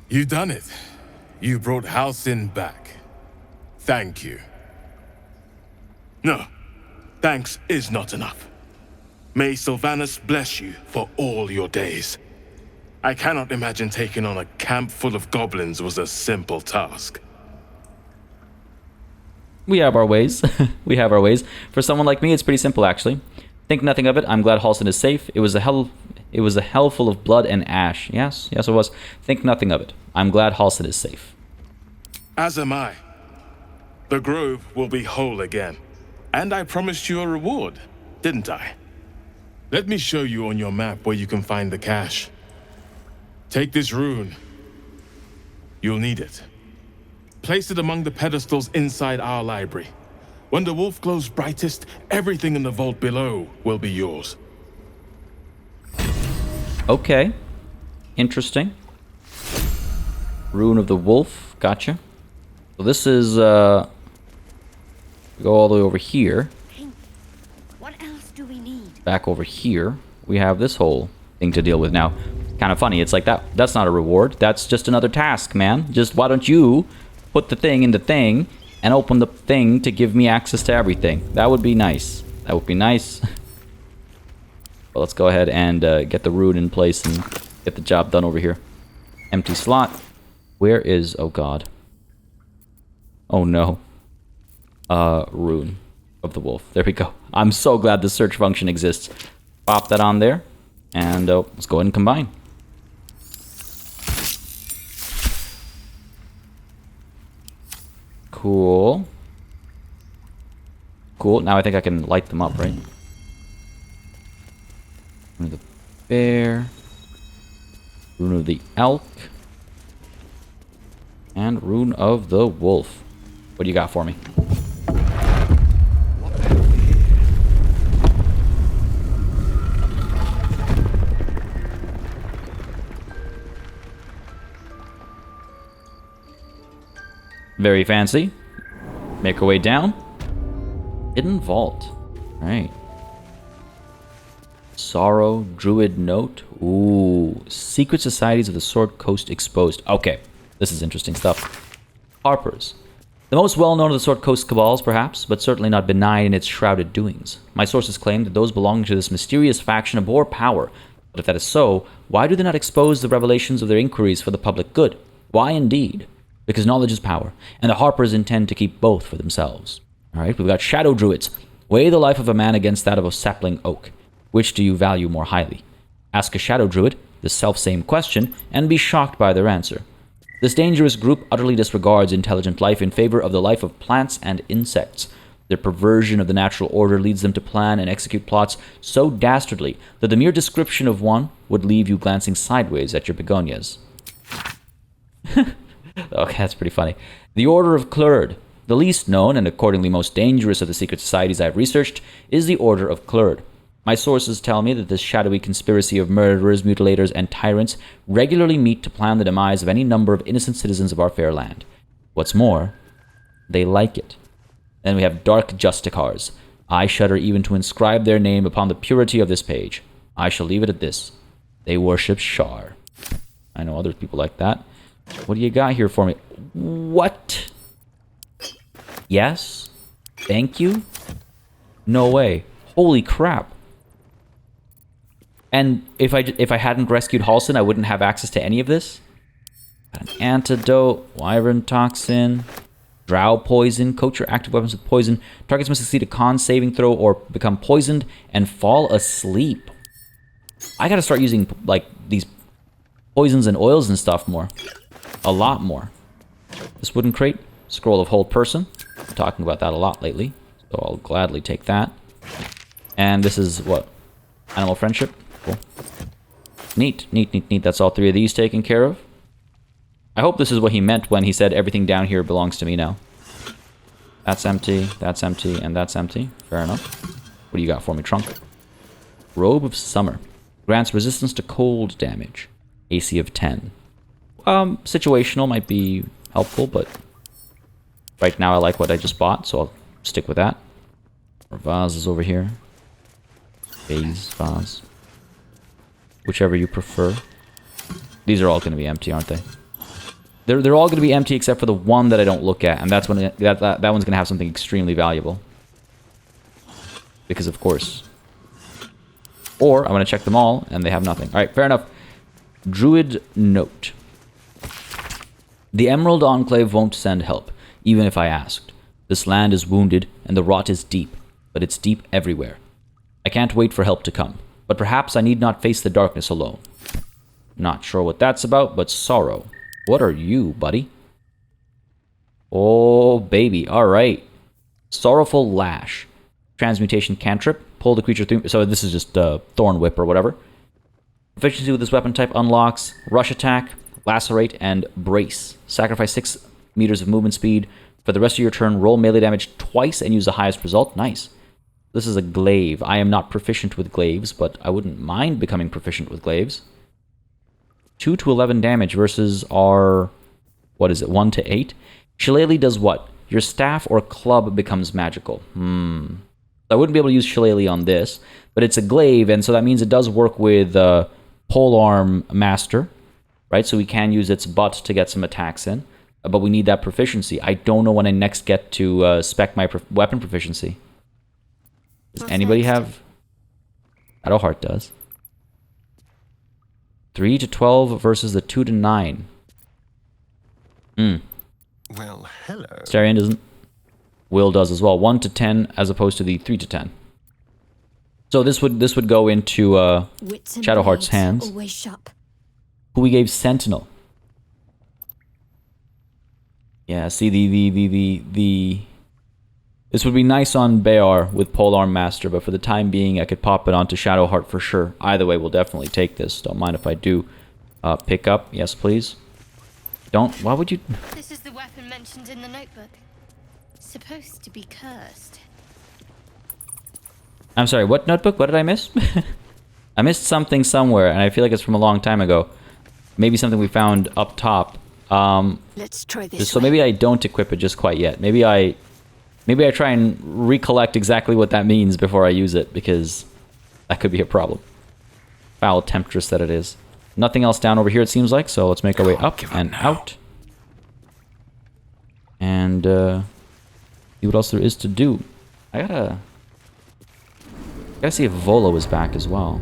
You done it. You brought Halsin back. Thank you. No, thanks is not enough. May Sylvanus bless you for all your days. I cannot imagine taking on a camp full of goblins was a simple task. We have our ways. We have our ways. For someone like me, it's pretty simple, actually. Think nothing of it. I'm glad Halsin is safe. It was a hell full of blood and ash. Yes, yes it was. Think nothing of it. I'm glad Halsin is safe. As am I. The grove will be whole again. And I promised you a reward, didn't I? Let me show you on your map where you can find the cache. Take this rune. You'll need it. Place it among the pedestals inside our library. When the wolf glows brightest, everything in the vault below will be yours. Okay. Interesting. Rune of the Wolf. Gotcha. So this is, go all the way over here. What else do we need? Back over here, we have this whole thing to deal with now. Kind of funny. It's like that's not a reward. That's just another task, man. Just why don't you put the thing in the thing and open the thing to give me access to everything? That would be nice. That would be nice. Well, let's go ahead and get the rune in place and get the job done over here. Empty slot. Where is... oh god. Oh no. Rune of the wolf. There we go. I'm so glad the search function exists. Pop that on there. And let's go ahead and combine. Cool. Cool. Now I think I can light them up, right? Rune of the bear. Rune of the elk. And rune of the wolf. What do you got for me? Very fancy. Make our way down. Hidden vault. Right. Sorrow, Druid note. Ooh. Secret societies of the Sword Coast exposed. Okay. This is interesting stuff. Harpers. The most well-known of the Sword Coast cabals, perhaps, but certainly not benign in its shrouded doings. My sources claim that those belonging to this mysterious faction abhor power. But if that is so, why do they not expose the revelations of their inquiries for the public good? Why indeed? Because knowledge is power, and the Harpers intend to keep both for themselves. Alright, we've got Shadow Druids. Weigh the life of a man against that of a sapling oak. Which do you value more highly? Ask a Shadow Druid the self-same question, and be shocked by their answer. This dangerous group utterly disregards intelligent life in favor of the life of plants and insects. Their perversion of the natural order leads them to plan and execute plots so dastardly that the mere description of one would leave you glancing sideways at your begonias. Okay, that's pretty funny. The Order of Clerd. The least known and accordingly most dangerous of the secret societies I've researched is the Order of Clerd. My sources tell me that this shadowy conspiracy of murderers, mutilators, and tyrants regularly meet to plan the demise of any number of innocent citizens of our fair land. What's more, they like it. Then we have Dark Justicars. I shudder even to inscribe their name upon the purity of this page. I shall leave it at this. They worship Shar. I know other people like that. What do you got here for me? What? Yes? Thank you? No way. Holy crap. And if I hadn't rescued Halsin, I wouldn't have access to any of this? Got an antidote, wyvern toxin, drow poison, coat your active weapons with poison. Targets must succeed a con saving throw or become poisoned and fall asleep. I gotta start using, like, these poisons and oils and stuff more. A lot more. This wooden crate, scroll of hold person. I'm talking about that a lot lately, so I'll gladly take that. And this is what? Animal friendship? Cool. Neat, neat, neat, neat. That's all three of these taken care of. I hope this is what he meant when he said everything down here belongs to me now. That's empty, and that's empty. Fair enough. What do you got for me, Trunk? Robe of Summer. Grants resistance to cold damage. AC of 10. Situational might be helpful, but right now I like what I just bought, so I'll stick with that. Our vase is over here. Vase. Whichever you prefer. These are all going to be empty, aren't they? They're all going to be empty except for the one that I don't look at, and that's when that one's going to have something extremely valuable. Because of course. Or I'm going to check them all, and they have nothing. All right, fair enough. Druid note. The Emerald Enclave won't send help, even if I asked. This land is wounded, and the rot is deep, but it's deep everywhere. I can't wait for help to come, but perhaps I need not face the darkness alone. Not sure what that's about, but sorrow. What are you, buddy? Oh, baby. Alright. Sorrowful Lash. Transmutation cantrip. Pull the creature through... So this is just Thorn Whip or whatever. Proficiency with this weapon type unlocks Rush Attack, Lacerate, and Brace. Sacrifice 6 meters of movement speed. For the rest of your turn, roll melee damage twice and use the highest result. Nice. This is a glaive. I am not proficient with glaives, but I wouldn't mind becoming proficient with glaives. 2 to 11 damage versus our... What is it? 1 to 8? Shillelagh does what? Your staff or club becomes magical. I wouldn't be able to use Shillelagh on this, but it's a glaive, and so that means it does work with Polearm Master, right? So we can use its butt to get some attacks in, but we need that proficiency. I don't know when I next get to spec my weapon proficiency. Does anybody have... Shadowheart does. 3 to 12 versus the 2 to 9. Well, hello. Starion doesn't. Will does as well. 1 to 10 as opposed to the 3 to 10. So this would go into Shadowheart's hands. Who we gave Sentinel. Yeah, see the this would be nice on Beâr with Polearm Master, but for the time being I could pop it onto Shadowheart for sure. Either way, we'll definitely take this. Don't mind if I do. Pick up. Yes, please. Don't. Why would you... This is the weapon mentioned in the notebook. Supposed to be cursed. I'm sorry, what notebook? What did I miss? I missed something somewhere, and I feel like it's from a long time ago. Maybe something we found up top. Let's try this. So maybe I don't equip it just quite yet. Maybe I try and recollect exactly what that means before I use it, because that could be a problem. Foul temptress that it is. Nothing else down over here, it seems like, so let's make our way up and out. And see what else there is to do. I gotta see if Volo is back as well.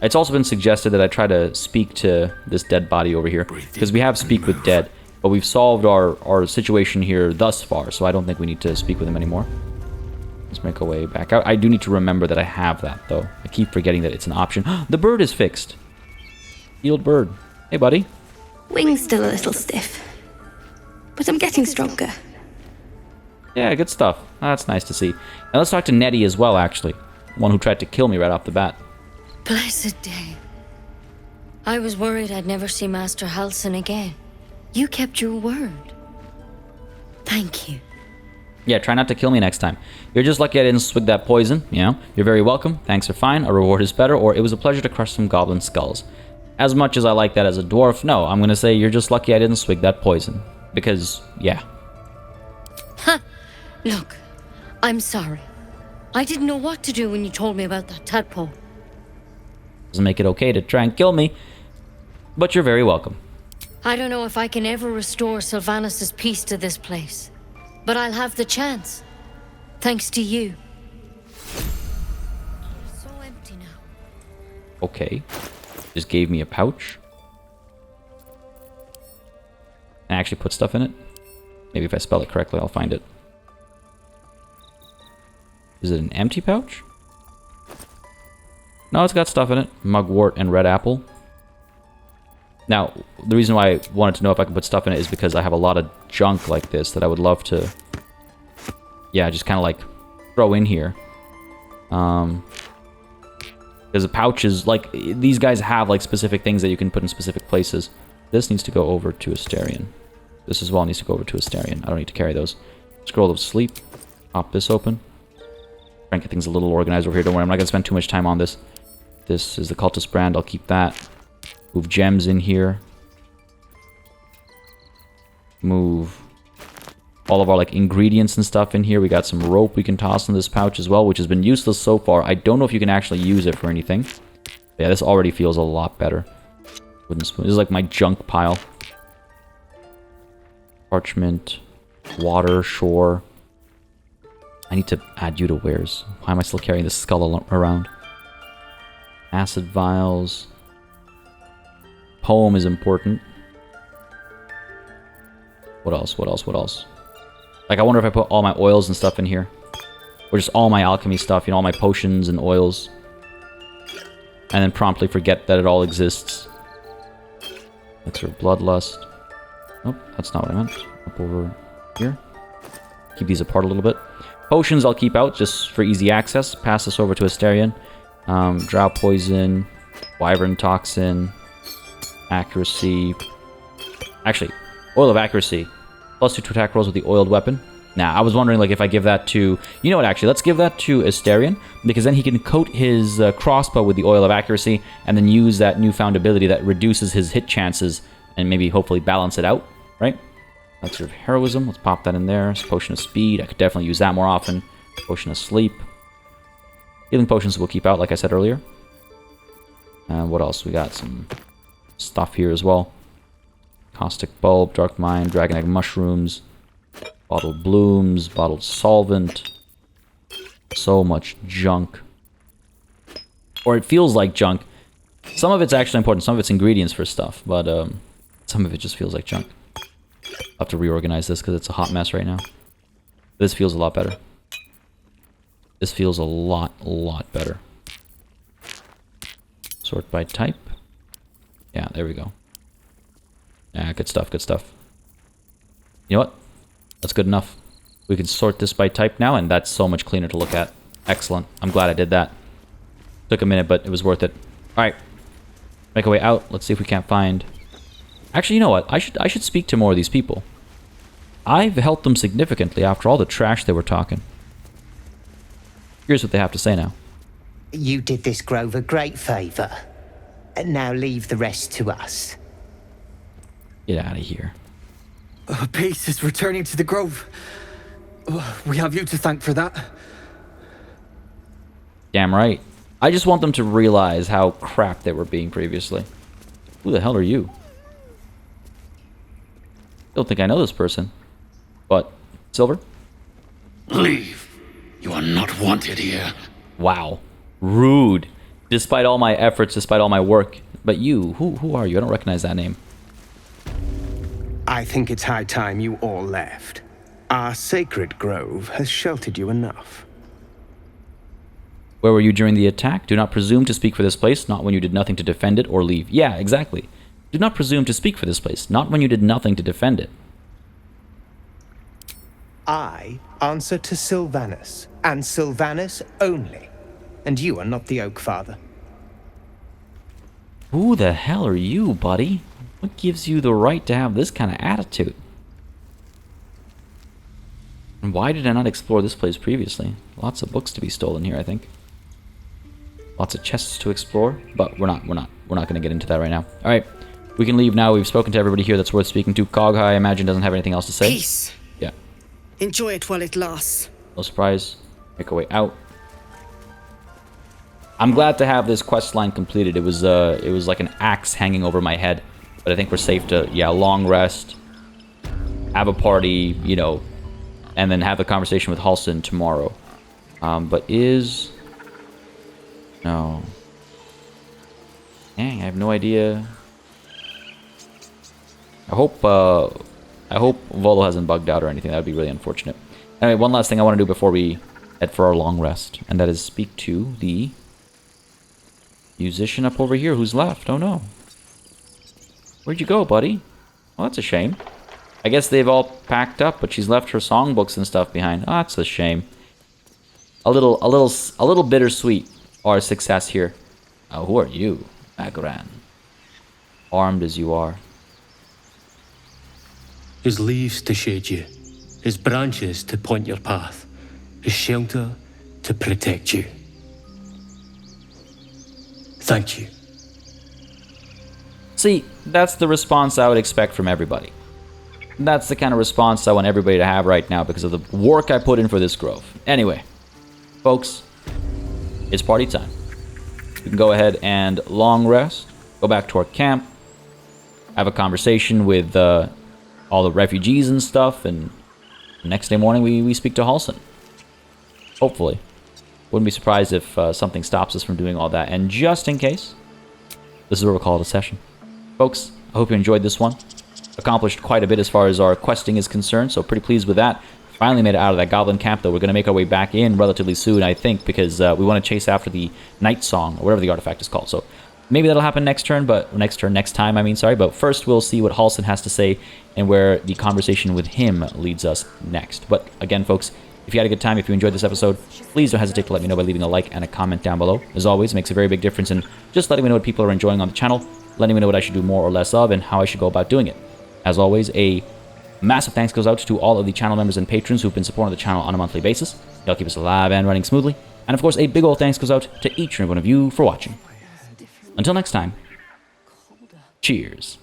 It's also been suggested that I try to speak to this dead body over here, because we have Speak with Dead, but we've solved our situation here thus far, so I don't think we need to speak with him anymore. Let's make our way back out. I do need to remember that I have that, though. I keep forgetting that it's an option. The bird is fixed. Healed bird. Hey, buddy. Wing's still a little stiff, but I'm getting stronger. Yeah, good stuff. That's nice to see. Now let's talk to Nettie as well, actually. One who tried to kill me right off the bat. Blessed day. I was worried I'd never see Master Halsin again. You kept your word. Thank you. Yeah, try not to kill me next time. You're just lucky I didn't swig that poison, you know? You're very welcome, thanks are fine, a reward is better, or it was a pleasure to crush some goblin skulls. As much as I like that as a dwarf, no, I'm gonna say you're just lucky I didn't swig that poison. Because, yeah. Ha! Look, I'm sorry. I didn't know what to do when you told me about that tadpole. Doesn't make it okay to try and kill me, but you're very welcome. I don't know if I can ever restore Sylvanas' peace to this place. But I'll have the chance. Thanks to you. It's so empty now. Okay. Just gave me a pouch. And actually put stuff in it. Maybe if I spell it correctly, I'll find it. Is it an empty pouch? No, it's got stuff in it. Mugwort and red apple. Now, the reason why I wanted to know if I can put stuff in it is because I have a lot of junk like this that I would love to, yeah, just kind of like throw in here. Because the pouches, like, these guys have like specific things that you can put in specific places. This needs to go over to Astarion. This as well needs to go over to Astarion. I don't need to carry those. Scroll of Sleep. Pop this open. Try and get things a little organized over here. Don't worry, I'm not going to spend too much time on this. This is the Cultist brand. I'll keep that. Move gems in here. Move all of our like ingredients and stuff in here. We got some rope we can toss in this pouch as well, which has been useless so far. I don't know if you can actually use it for anything. Yeah, this already feels a lot better. Wooden spoon. This is like my junk pile. Parchment. Water. Shore. I need to add you to wares. Why am I still carrying this skull around? Acid vials. Poem is important. What else? What else? What else? Like, I wonder if I put all my oils and stuff in here. Or just all my alchemy stuff, you know, all my potions and oils. And then promptly forget that it all exists. Elixir of Bloodlust. Nope, that's not what I meant. Up over here. Keep these apart a little bit. Potions I'll keep out just for easy access. Pass this over to Asterion. Drow Poison. Wyvern Toxin. Accuracy. Actually, Oil of Accuracy. +2 to attack rolls with the oiled weapon. Now, I was wondering, like, if I give that to... You know what, actually, let's give that to Asterion, because then he can coat his crossbow with the Oil of Accuracy, and then use that newfound ability that reduces his hit chances, and maybe, hopefully, balance it out, right? Elixir of Heroism, let's pop that in there. Potion of Speed, I could definitely use that more often. Potion of Sleep. Healing Potions we'll keep out, like I said earlier. And what else? We got some stuff here as well. Caustic Bulb, Dark Mind, Dragon Egg Mushrooms... Bottled blooms, bottled solvent. So much junk. Or it feels like junk. Some of it's actually important, some of it's ingredients for stuff, but some of it just feels like junk. I'll have to reorganize this because it's a hot mess right now. This feels a lot better. This feels a lot better. Sort by type. Yeah, there we go. Yeah, good stuff, good stuff. You know what? That's good enough. We can sort this by type now, and that's so much cleaner to look at. Excellent. I'm glad I did that. Took a minute, but it was worth it. Alright. Make our way out. Let's see if we can't find... Actually, you know what? I should speak to more of these people. I've helped them significantly after all the trash they were talking. Here's what they have to say now. You did this grove a great favor. Now leave the rest to us. Get out of here. Peace is returning to the grove. We have you to thank for that. Damn right. I just want them to realize how crap they were being previously. Who the hell are you? Don't think I know this person. But, Silver? Leave. You are not wanted here. Wow. Rude. Despite all my efforts, despite all my work. But you, who are you? I don't recognize that name. I think it's high time you all left. Our sacred grove has sheltered you enough. Where were you during the attack? Do not presume to speak for this place, not when you did nothing to defend it or leave. Yeah, exactly. Do not presume to speak for this place, not when you did nothing to defend it. I answer to Sylvanus, and Sylvanus only. And you are not the Oak Father. Who the hell are you, buddy? What gives you the right to have this kind of attitude? And why did I not explore this place previously? Lots of books to be stolen here, I think. Lots of chests to explore, but we're not going to get into that right now. All right, we can leave now. We've spoken to everybody here that's worth speaking to. Cog High, I imagine, doesn't have anything else to say. Peace. Yeah. Enjoy it while it lasts. No surprise. Make our way out. I'm glad to have this quest line completed. It was like an axe hanging over my head. But I think we're safe to, yeah, long rest, have a party, you know, and then have the conversation with Halsin tomorrow. But is... No. Dang, I have no idea. I hope Volo hasn't bugged out or anything. That would be really unfortunate. Anyway, one last thing I want to do before we head for our long rest, and that is speak to the musician up over here who's left. Oh no. Where'd you go, buddy? Well, that's a shame. I guess they've all packed up, but she's left her songbooks and stuff behind. Oh, that's a shame. A little bittersweet, our success here. Oh, who are you, Magran? Armed as you are. His leaves to shade you, his branches to point your path, his shelter to protect you. Thank you. See, that's the response I would expect from everybody. That's the kind of response I want everybody to have right now because of the work I put in for this grove. Anyway, folks, it's party time. We can go ahead and long rest, go back to our camp, have a conversation with all the refugees and stuff, and next day morning we speak to Halsin. Hopefully. Wouldn't be surprised if something stops us from doing all that. And just in case, this is where we'll call it a session. Folks, I hope you enjoyed this one. Accomplished quite a bit as far as our questing is concerned, so pretty pleased with that. Finally made it out of that goblin camp, though. We're going to make our way back in relatively soon, I think, because we want to chase after the Night Song, or whatever the artifact is called. So maybe that'll happen next turn, but next time, I mean, sorry. But first, we'll see what Halsin has to say and where the conversation with him leads us next. But again, folks, if you had a good time, if you enjoyed this episode, please don't hesitate to let me know by leaving a like and a comment down below. As always, it makes a very big difference in just letting me know what people are enjoying on the channel, letting me know what I should do more or less of, and how I should go about doing it. As always, a massive thanks goes out to all of the channel members and patrons who've been supporting the channel on a monthly basis. Y'all keep us alive and running smoothly. And of course, a big old thanks goes out to each and every one of you for watching. Until next time, cheers.